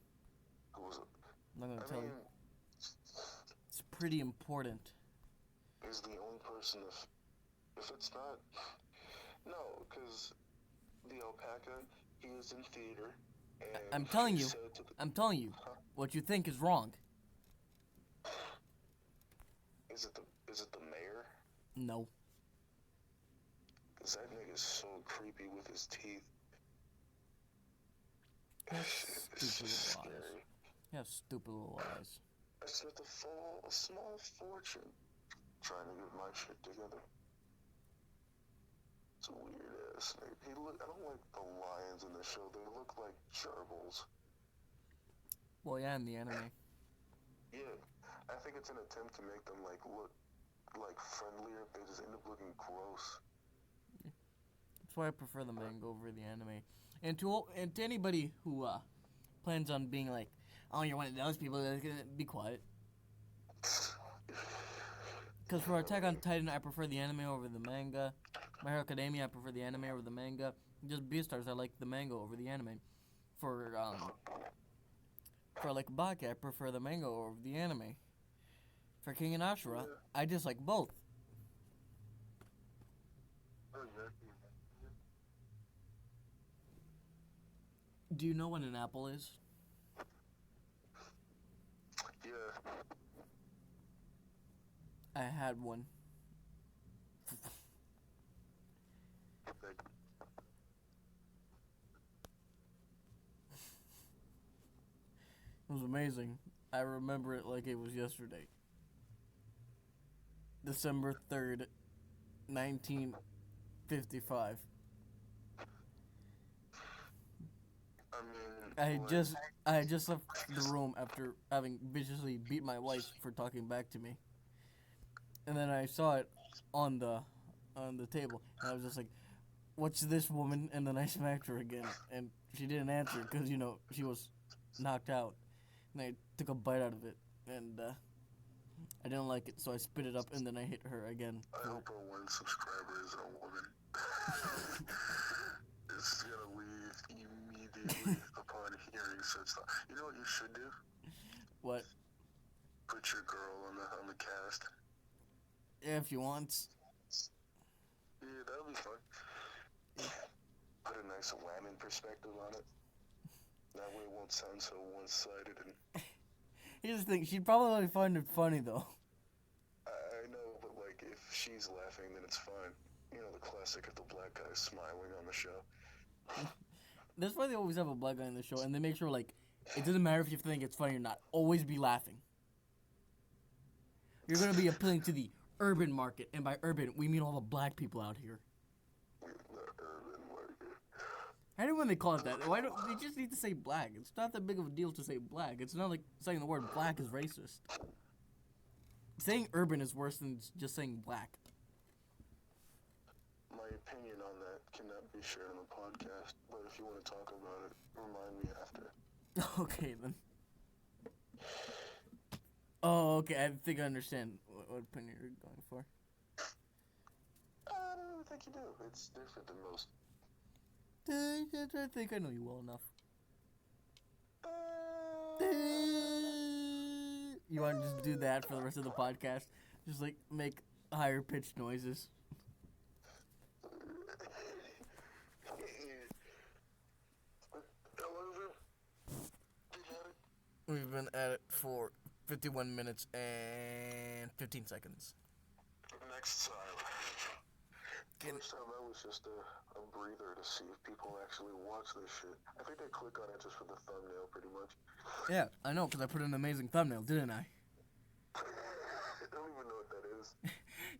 Who was it? I'm not gonna I tell mean, you. It's pretty important. is the only person if it's not. No, because the alpaca, he is in theater. And I'm telling he you. said to the, I'm telling you. Huh? What you think is wrong. Is it the mayor? No. Because that nigga's so creepy with his teeth. Stupid It's little eyes. scary. You have stupid little eyes. I spent a small fortune trying to get my shit together. It's a weird ass nigga. I don't like the lions in the show. They look like gerbils. Well, yeah, in the anime. Yeah, I think it's an attempt to make them like look like friendlier. They just end up looking gross. That's why I prefer the manga over the anime. And to anybody who plans on being like, oh, you're one of those people, be quiet. Because for Attack on Titan, I prefer the anime over the manga. My Hero Academia, I prefer the anime over the manga. Just Beastars, I like the manga over the anime. For like Baki, I prefer the manga over the anime. For King and Ashura, I dislike both. Do you know what an apple is? Yeah. I had one. It was amazing. I remember it like it was yesterday. December 3rd, 1955. I had just left the room after having viciously beat my wife for talking back to me. And then I saw it on the table, and I was just like, "What's this, woman?" And then I smacked her again, and she didn't answer because she was knocked out. And I took a bite out of it, and I didn't like it, so I spit it up, and then I hit her again. I hope our 1 subscriber is a woman. It's gonna leave immediately upon hearing such stuff. You know what you should do? What? Put your girl on the cast. Yeah, if you want. Yeah, that'll be fun. Yeah. Put a nice women perspective on it. That way it won't sound so one-sided. And Here's the thing, she'd probably find it funny, though. I know, but like if she's laughing, then it's fine. You know, the classic of the black guy smiling on the show. That's why they always have a black guy in the show, and they make sure, like, it doesn't matter if you think it's funny or not. Always be laughing. You're going to be appealing to the urban market, and by urban, we mean all the black people out here. The urban market. I don't know when they call it that. Why don't they just need to say black? It's not that big of a deal to say black. It's not like saying the word black is racist. Saying urban is worse than just saying black. My opinion on that cannot be shared on the podcast, but if you want to talk about it, remind me after. Okay, then. Oh, okay. I think I understand what opinion you're going for. I don't think you do. It's different than most. I think I know you well enough. You want to just do that for the rest of the podcast? Just, like, make higher pitched noises. We've been at it for 51 minutes and 15 seconds. Next time. First time that was just a breather to see if people actually watch this shit. I think they click on it just for the thumbnail, pretty much. Yeah, I know, because I put an amazing thumbnail, didn't I? I don't even know what that is.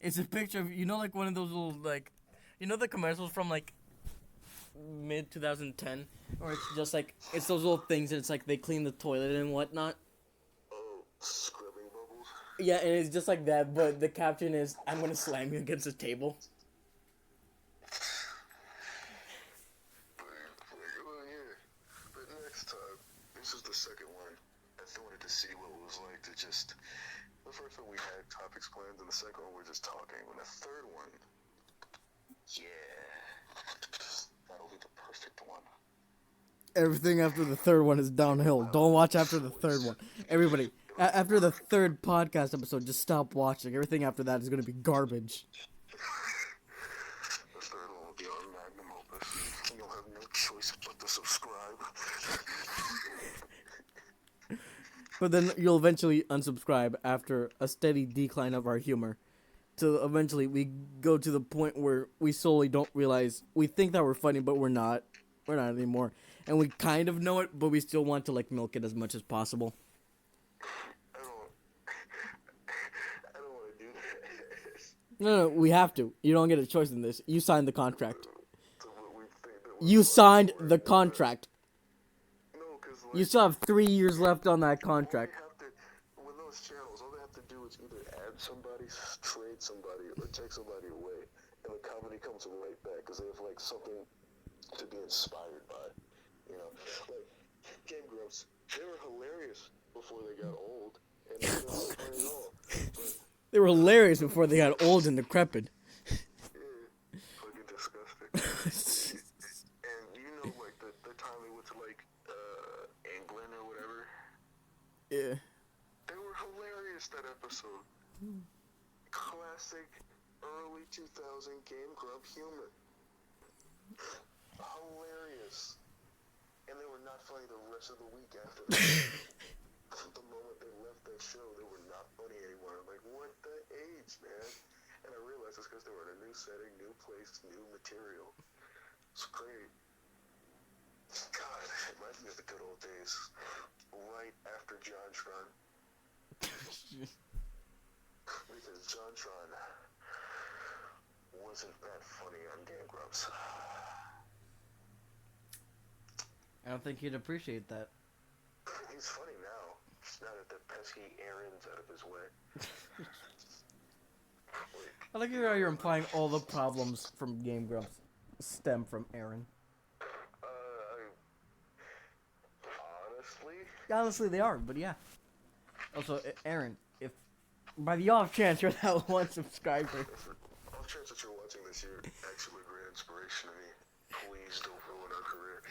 It's a picture of, you know, like one of those little, like, you know the commercials from, like, mid-2010? Or it's just, like, it's those little things and it's, like, they clean the toilet and whatnot. Oh, scrubbing bubbles? Yeah, and it's just like that, but the caption is, I'm gonna slam you against the table. Well, yeah. But next time, this is the second one. I wanted to see what it was like to just... The first one we had topics planned, and the second one we're just talking. And the third one... Yeah. That'll be the perfect one. Everything after the third one is downhill. Don't watch after the third one. Everybody, after the third podcast episode, just stop watching. Everything after that is gonna be garbage. The third one will be our magnum opus. You'll have no choice but to subscribe. But then you'll eventually unsubscribe after a steady decline of our humor. Till eventually we go to the point where we solely don't realize, we think that we're funny, but we're not. We're not anymore. And we kind of know it, but we still want to, like, milk it as much as possible. I don't want to do that. No, we have to. You don't get a choice in this. You signed the contract. To what we think that we're You funny signed for. the contract. No, because You still have 3 years left on that all they contract. have to, with those channels, all they have to do is either add somebody, trade somebody, or take somebody away, and the comedy comes right back because they have like something to be inspired by. You know, like Game Grumps, they were hilarious before they got old, and they're not funny at all. But They were hilarious before they got old and decrepit. yeah, fucking disgusting. And you know, like the time they went to like England or whatever. Yeah. They were hilarious that episode. Classic early 2000 Game Grump humor. Hilarious. And they were not funny the rest of the week after that. The moment they left that show, they were not funny anymore. I'm like, what the age, man? And I realized it's because they were in a new setting, new place, new material. It's great. God, it reminds me of the good old days. Right after JonTron. Because JonTron wasn't that funny on Game Grumps. I don't think he'd appreciate that. He's funny now. Just now that the pesky Aaron's out of his way. I like how you're implying all the problems from Game Grumps stem from Aaron. Honestly? Honestly, they are, but yeah. Also, Aaron, if by the off chance you're that one subscriber, Off chance that you're watching this, you're actually a great inspiration to me. Please don't ruin our career.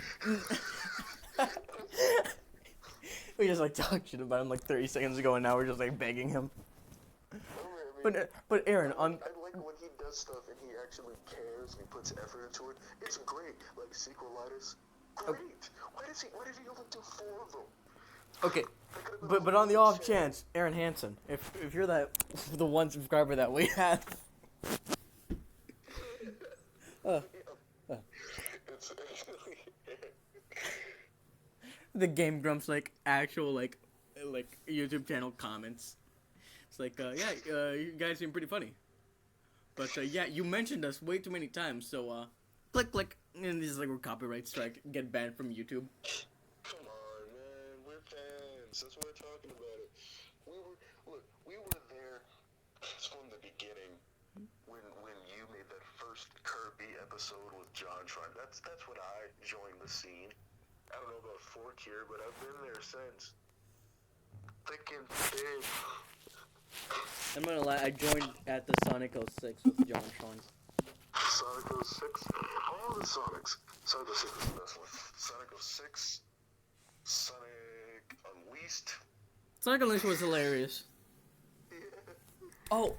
we just like talked shit about him like 30 seconds ago, and now we're just like begging him. But Aaron, I like when he does stuff and he actually cares and he puts effort into it. It's great. Like Sequelitis, great. Why did he only do 4 of them? Okay, but on the off chance, Aaron Hansen, if you're the one subscriber that we have, Uh, uh. It's actually. The Game Grumps like actual like YouTube channel comments. It's like yeah, you guys seem pretty funny, but yeah, you mentioned us way too many times, so click, and this is like we're copyright strike, get banned from YouTube. Come on, man. We're fans. That's why we're talking about it. We were there from the beginning when you made that first Kirby episode with John Tron. That's when I joined the scene. I don't know about Fork here, but I've been there since. Thick and thin. I'm gonna lie, I joined at the Sonic 06 with John Tron. Sonic 06? All the Sonics. Sonic 06 is the best one. Sonic 06, Sonic Unleashed. Sonic Unleashed was hilarious. Yeah. Oh!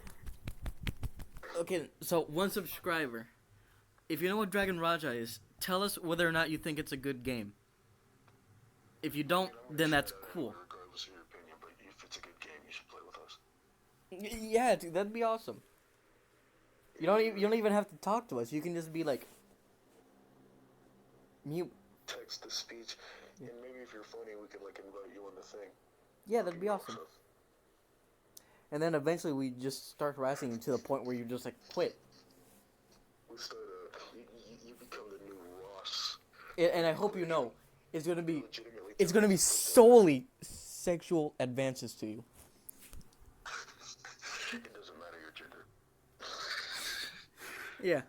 Okay, so one subscriber. If you know what Dragon Raja is, tell us whether or not you think it's a good game. If you don't, then that's cool. Regardless of your opinion, but if it's a good game, you should play with us. Yeah, dude, that'd be awesome. You don't even have to talk to us. You can just be like mute. Text to speech, and maybe if you're funny, we can like invite you on the thing. Yeah, that'd be awesome. And then eventually we just start harassing you to the point where you just like quit. We start. You become the new Ross. And I hope you know, it's gonna be Legitimately. solely sexual advances to you. It doesn't matter your gender. Yeah,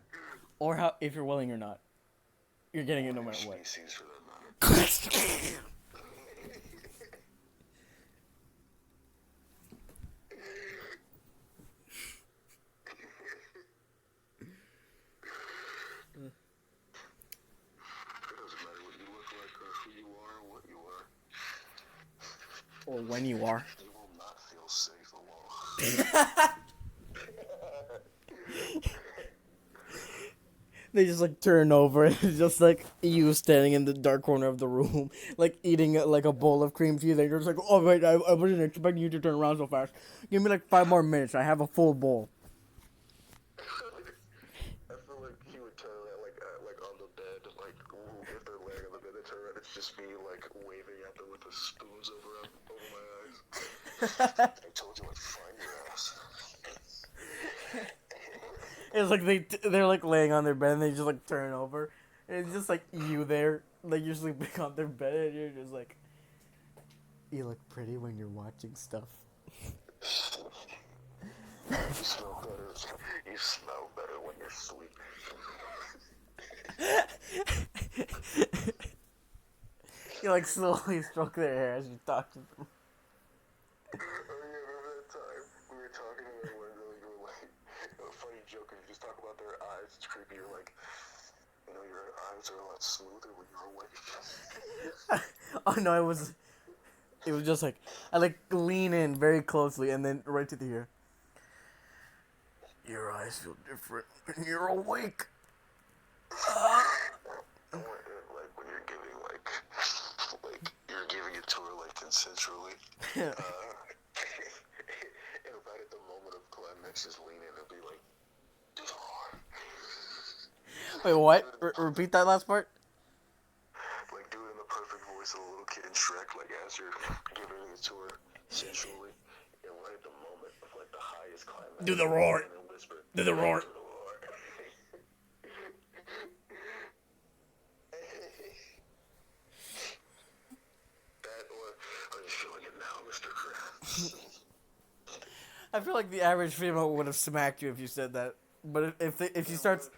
or how if you're willing or not, you're getting it no matter what. Species for that matter. It doesn't matter what you look like or who you are or what you are. Or when you are. You will not feel safe alone. They just like turn over and it's just like you standing in the dark corner of the room, like eating like a bowl of cream cheese. And you're just like, oh wait, I wasn't expecting you to turn around so fast. Give me like 5 more minutes. I have a full bowl. I feel like he would turn around like on the bed, like if they're laying on the bed, they turn around. It's just me like waving at them with the spoons over my eyes. I told you I'd find your ass. It's like they're like laying on their bed and they just like turn over. And it's just like you there, like you're sleeping on their bed and you're just like, you look pretty when you're watching stuff. You smell better. You smell better when you're sleeping. You like slowly stroke their hair as you talk to them. Oh yeah, remember that time we were talking to them when you were like, a funny joke, and you just talk about their eyes, it's creepy, you're like, you know, your eyes are a lot smoother when you're awake. Oh no, it was just like, I like lean in very closely and then right to the ear. Your eyes feel different when you're awake. Like when you're giving like you're giving it to her like consensually. And right at the moment of climax, just lean in and be like, Wait, what? Repeat that last part? like do it in the perfect voice of a little kid in Shrek, like as you're giving it to her sensually, and right at the moment of like the highest climax. Do the roar. And whisper, Do the roar. Do the roar. That or are you feeling it now, Mr. Krabs? I feel like the average female would have smacked you if you said that. But if she starts,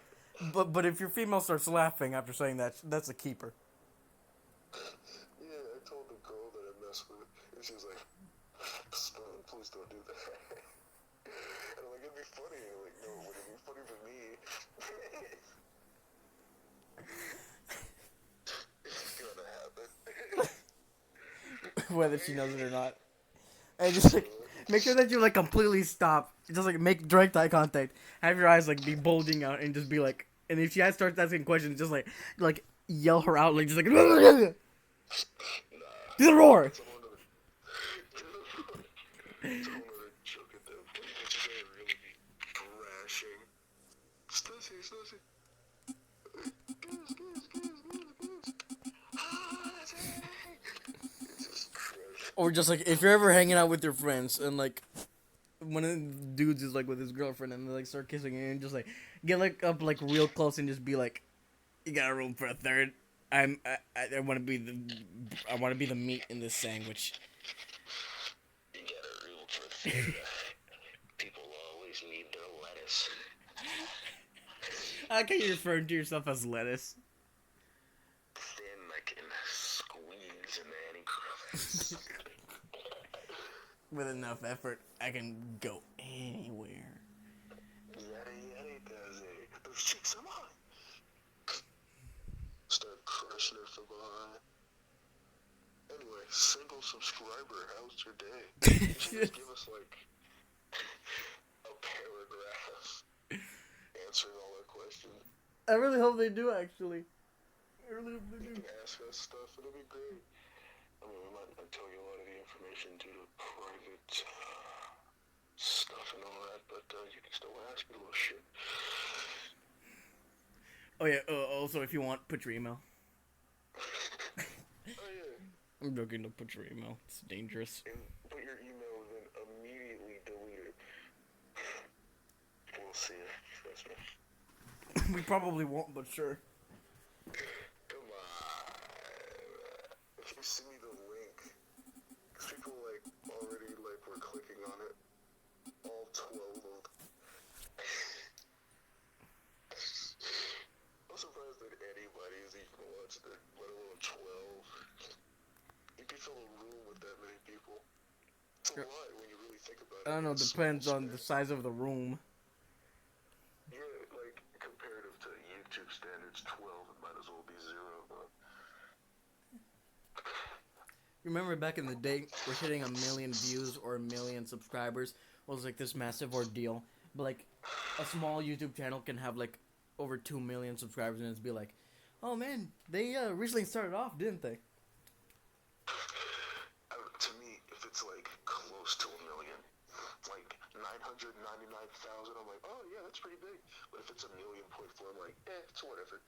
but if your female starts laughing after saying that, that's a keeper. Yeah, I told the girl that I messed with, and she was like, please don't do that. And I'm like, it'd be funny. I'm like, no, would it be funny for me? It's gonna happen. Whether she knows it or not. And just like, make sure that you like completely stop. Just like make direct eye contact. Have your eyes like be bulging out and just be like, and if she starts asking questions, just like yell her out, like just like, do the roar. It's a whole nother joke at that point. It's gonna really be thrashing. Stussy. It's just crazy. Or just like if you're ever hanging out with your friends and like one of the dudes is like with his girlfriend and they like start kissing and just like get like up like real close and just be like, "You got room for a third? I want to be the meat in this sandwich." You got a real prefer. People always need their lettuce. I like how you're referring to yourself as lettuce. Thin, I can squeeze in any crevice. With enough effort, I can go anywhere. Yada does it. Those chicks, I'm on. Start crushing her from behind. Anyway, single subscriber, how's your day? You should just give us like a paragraph answering all our questions. I really hope they do, actually. I really hope they You do. can ask us stuff, it'll be great. I mean, we might not tell you a lot of the information due to private stuff and all that, but you can still ask me a little shit. Oh yeah. Also, if you want, put your email. Oh yeah. I'm joking. Don't put your email. It's dangerous. And put your email, then immediately delete it. We'll see. Trust me. We probably won't, but sure. Come on. If you send me the link, because people like already like were clicking on it. All 12 of them. I'm surprised that anybody's even watched it, let alone 12. You could fill a room with that many people. It's a lot when you really think about it. I don't know. Depends on the size of the room. Yeah, like, comparative to YouTube standards, 12, it might as well be 0, but... Remember back in the day, we're hitting 1 million views or 1 million subscribers was like this massive ordeal. But like, a small YouTube channel can have like over 2 million subscribers and it's be like, oh man, they recently started off, didn't they? To me, if it's like close to 1 million, like 999,000, I'm like, oh yeah, that's pretty big. But if it's 1.4 million, I'm like, it's whatever.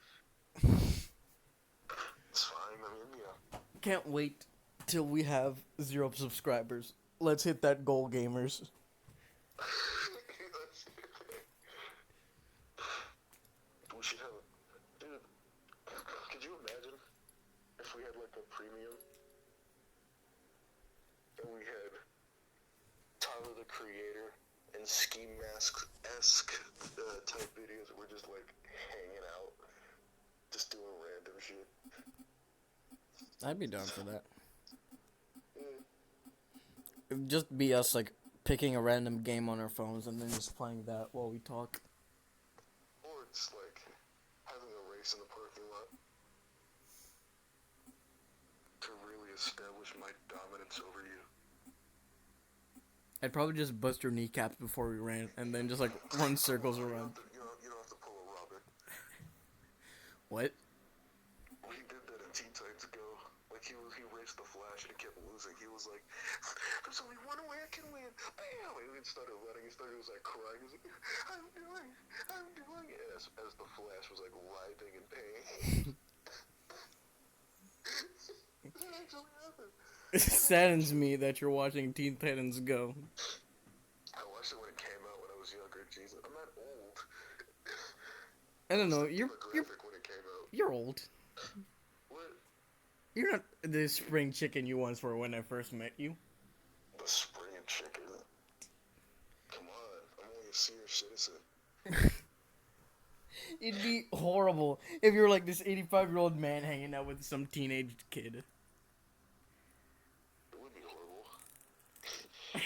It's fine. I mean, yeah. Can't wait till we have 0 subscribers. Let's hit that goal, gamers. We should have, dude. Could you imagine if we had like a premium and we had Tyler the Creator and Ski Mask-esque type videos where we're just like hanging out, just doing random shit. I'd be down for that. Yeah. It'd just be us like picking a random game on our phones and then just playing that while we talk. Or it's like having a race in the parking lot to really establish my dominance over you. I'd probably just bust your kneecaps before we ran and then just like run circles around. You don't have to pull a Robin. What? He did that in Teen Titans Go. Like he raced the Flash and he kept losing. He was like, "There's only one way I can win." Bam! And he started running. He was like crying. He was like, "I'm doing it." As the Flash was like writhing in pain. That actually happened. It saddens me that you're watching Teen Titans Go. I watched it when it came out when I was younger. Jesus, I'm not old. I don't know. It was You're demographic when it came out. you're old. What? You're not the spring chicken you once were when I first met you. The spring chicken. Come on, I'm only a senior citizen. It'd be horrible if you were like this 85-year-old man hanging out with some teenage kid. It would be horrible.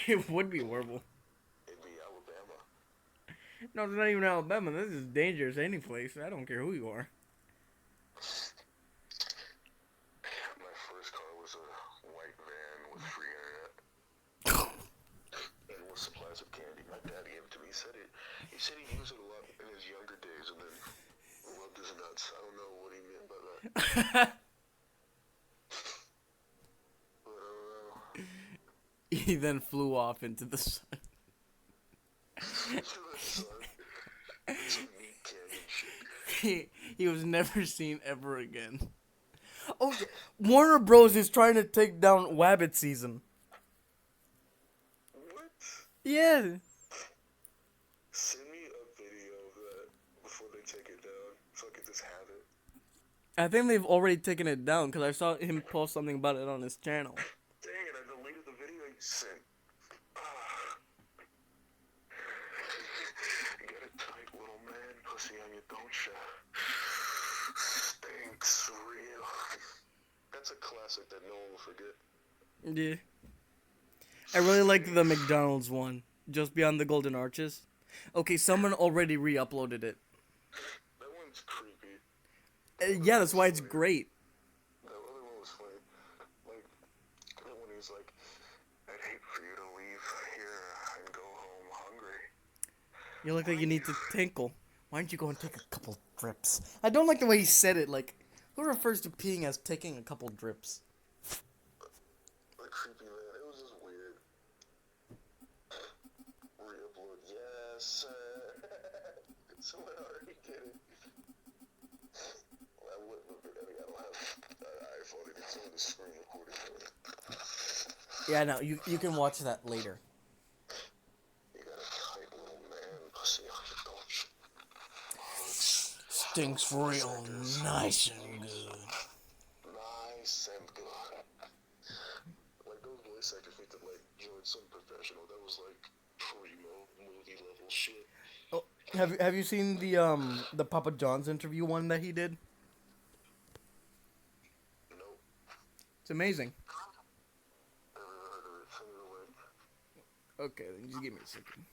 It would be horrible. It'd be Alabama. No, it's not even Alabama. This is dangerous any place. I don't care who you are. My first car was a white van with free internet. And with supplies of candy. My dad gave it to me. He said he used it a lot in his younger days and then rubbed his nuts. I don't know what he meant by that. But I don't know. He then flew off into the sun. Some meat candy shit. he was never seen ever again. Oh, Warner Bros. Is trying to take down Wabbit season. What? Yeah. Send me a video of that before they take it down, so I can just have it. I think they've already taken it down because I saw him post something about it on his channel. Dang it, I deleted the video you sent. Get a tight little man, pussy on you, don't ya? Stinks real. That's a classic that no one will forget. Yeah. I really like the McDonald's one, just beyond the Golden Arches. Okay, someone already re-uploaded it. That one's creepy. Yeah, that's why it's great. That other one was funny. Like, when he's like, I'd hate for you to leave here and go home hungry. You look like you need to tinkle. Why don't you go and take a couple drips? I don't like the way he said it. Like, who refers to peeing as taking a couple drips? Like, creepy, man. It was just weird. Re-upload, yes. Someone already did it. Well, I don't have an iPhone. It's on the screen recording. Yeah, no, you can watch that later. You got a tight little man, pussy on you, don't you? Stinks real nice and good. Nice and good. Like, those voice actors need to, like, join some professional. That was, like, primo movie level shit. Oh, have you seen the Papa John's interview one that he did? Nope. It's amazing. Never heard of it. Send me the link. Okay, then just give me a second.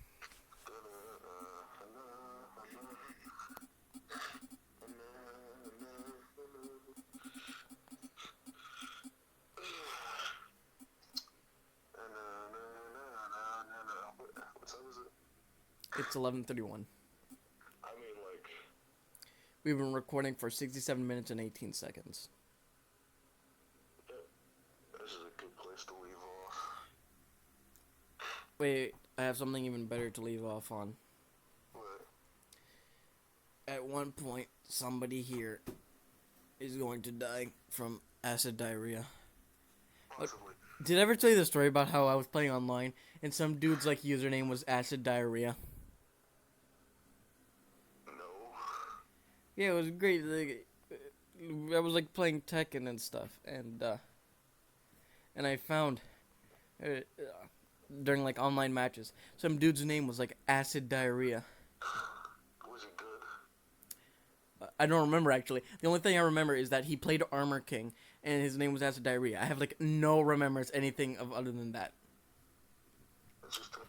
What time is it? It's 11:31. I mean, like, We've been recording for 67 minutes and 18 seconds. this is a good place to leave off. Wait, I have something even better to leave off on. What? At one point, somebody here is going to die from acid diarrhea. Possibly. Did I ever tell you the story about how I was playing online and some dude's like username was acid diarrhea? No. Yeah, it was great. Like, I was like playing Tekken and stuff, and I found during like online matches, some dude's name was like acid diarrhea. Was it good? I don't remember actually. The only thing I remember is that he played Armor King, and his name was acid diarrhea. I have like no remembrance anything of other than that. Interesting.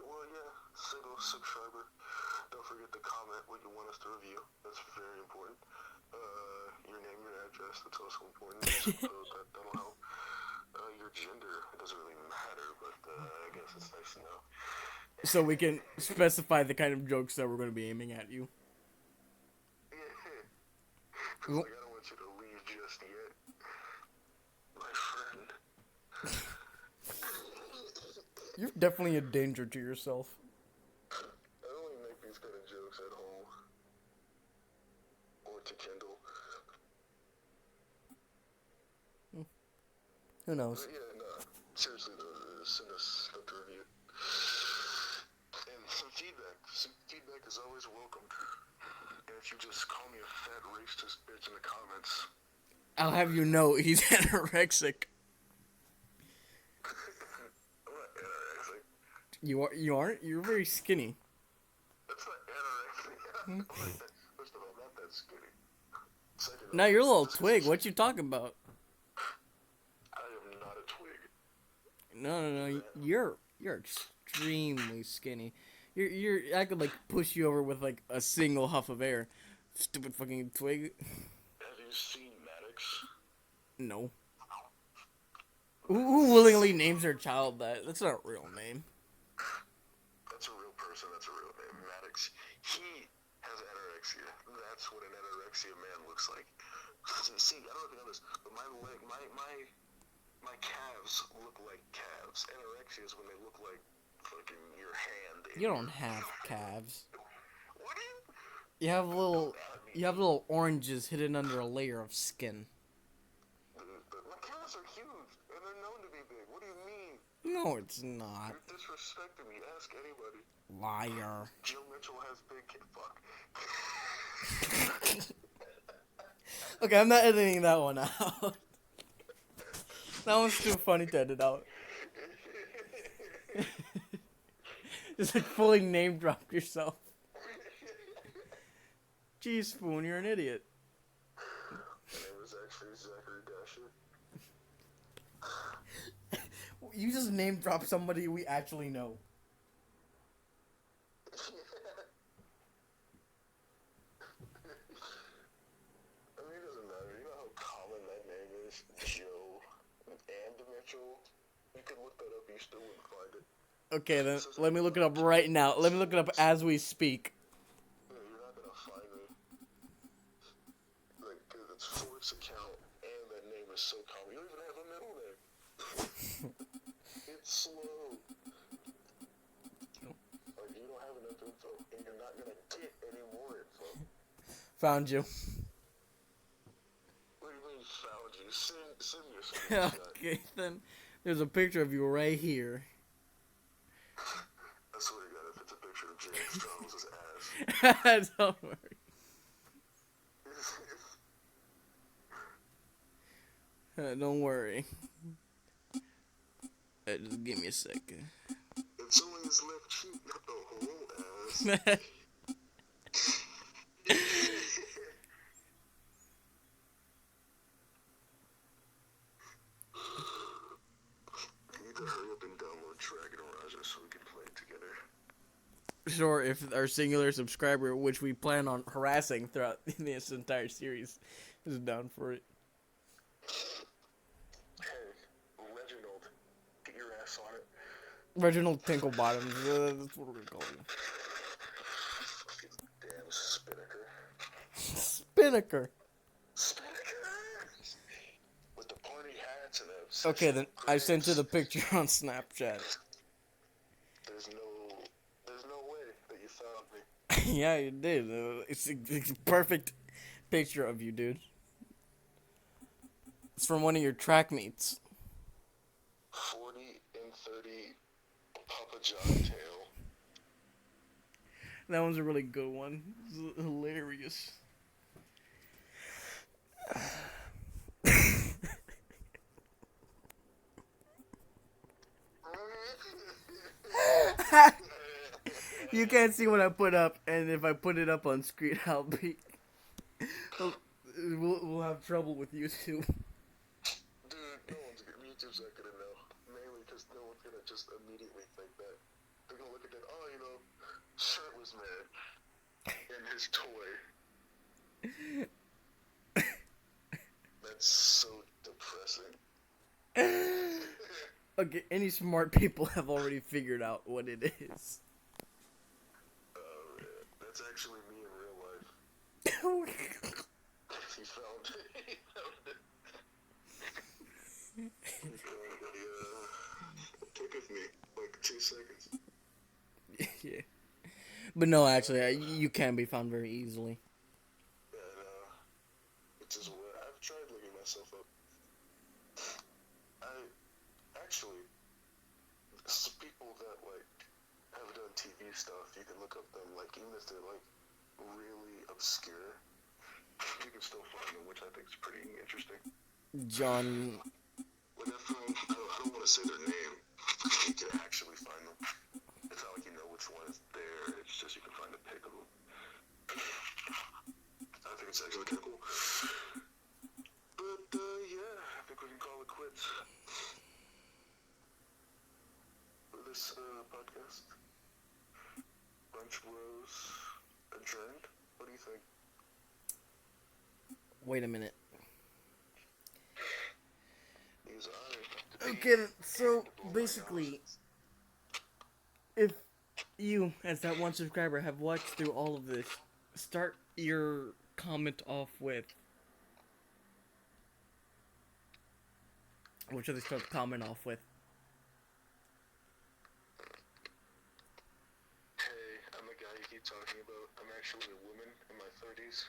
Well, yeah, single subscriber. Don't forget to comment what you want us to review. That's very important. Your name, your address, that's also important. That'll help. Your gender, it doesn't really matter, but I guess it's nice to know. So we can specify the kind of jokes that we're going to be aiming at you. Yeah. Cause, like, I don't want you to leave just yet. My friend. You're definitely a danger to yourself. I only make these kind of jokes at home. Or to Kindle. Who knows? But yeah, no. Seriously, though, send us stuff to review. And some feedback. Some feedback is always welcome. And if you just call me a fat racist bitch in the comments. I'll have you know he's anorexic. I'm not anorexic. You aren't? You're very skinny. That's not anorexic. First of all, not that skinny. Second of Now all, you're a little this is- twig. What you talking about? I am not a twig. No. You're extremely skinny. I could like push you over with like a single huff of air. Stupid fucking twig. Have you seen Maddox? No. Who willingly names their child that? That's not a real name. That's a real person. That's a real name. Maddox. He has anorexia. That's what an anorexia man looks like. See, I don't know if you know this, but my calves look like calves. Anorexia is when they look like fucking your hand. You don't have calves. What do you? You have little, I mean, you have little oranges hidden under a layer of skin. my cats are huge, and they're known to be big. What do you mean? No, it's not. You're disrespecting me. Ask anybody. Liar. Joe Mitchell has big fuck. Okay, I'm not editing that one out. That one's too funny to edit out. Just like fully name dropped yourself. Gee, Spoon, you're an idiot. My name is actually Zachary Dasher. You just name drop somebody we actually know. I mean, it doesn't matter. You know how common that name is? Joe and Mitchell. You can look that up, you still wouldn't find it. Okay, then let me look it up right now. Let me look it up as we speak. Yeah, you're not gonna find it. Like, 'cause it's Ford's account, and that name is so common. You don't even have a middle name. It's slow. Like, you don't have enough info, and you're not gonna get any more info. Found you. What do you mean, found you? Send me a screenshot. Okay, then there's a picture of you right here. I swear to God, if it's a picture of James Charles' ass. Don't worry. Don't worry. Just give me a second. It's only his left cheek, not the whole ass. You need to hurry up and download Dragon Raja so we can play it together. Sure, if our singular subscriber, which we plan on harassing throughout this entire series, is down for it. Hey, Reginald, get your ass on it. Reginald Tinklebottoms, that's what we're gonna call him. Fucking damn Spinnaker. Spinnaker. Spinnaker! With the pointy hats and the... Okay, then I sent you the picture on Snapchat. There's no way that you found me. Yeah, you did. It's a perfect picture of you, dude. It's from one of your track meets. 40 and 30 Papa John tail. That one's a really good one. It's hilarious. You can't see what I put up, and if I put it up on screen, we'll have trouble with YouTube. Dude, YouTube's not gonna know. Mainly because no one's gonna just immediately think that. They're gonna look at that, oh, you know, shirtless man and his toy. That's so depressing. Okay, any smart people have already figured out what it is. That's actually me in real life. He found it. He found it. He found a pic of me, like 2 seconds. Yeah. But no, actually, you can be found very easily. And, it's just what I've tried looking myself up. Actually, people that, like, have done TV stuff, you can look up them, like, even if they're, like, really obscure, you can still find them, which I think is pretty interesting. John. Like, I don't want to say their name. You can actually find them. It's not like you know which one is there, it's just you can find a pic of them. I think it's actually kind of cool. But, yeah, I think we can call it quits. For this, podcast. Brunch Bros adjourned. What do you think? Wait a minute. These are Okay, so basically, if you, as that one subscriber, have watched through all of this, start your comment off with. What should they start the comment off with? Hey, I'm the guy you keep talking about I'm actually a woman in my 30s.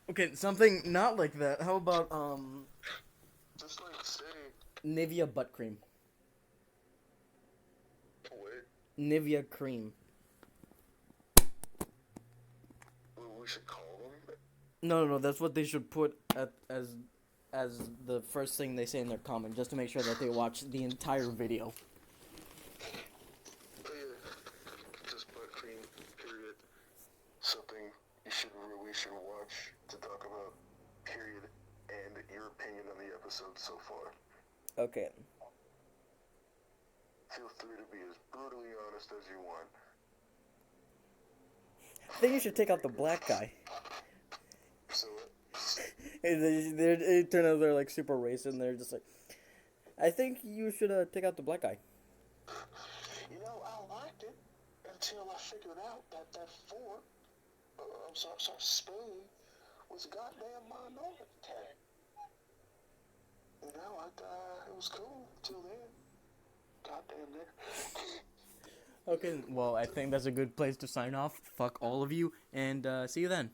Okay, something not like that. How about Just like say, Nivea butt cream? what? Nivea cream. What we should call them? No. That's what they should put as the first thing they say in their comment, just to make sure that they watch the entire video. Oh yeah, just butt cream, period. Something you should watch to talk about, period, and your opinion on the episode so far. Okay. Feel free to be as brutally honest as you want. I think you should take out the black guy. So, It turned out they're like super racist, and they're just like, I think you should take out the black guy. you know, I liked it until I figured out that that fork, I'm sorry, spoon, was a goddamn minority tag. You know, it was cool until then. Goddamn nigga. Okay, well, I think that's a good place to sign off. Fuck all of you, and see you then.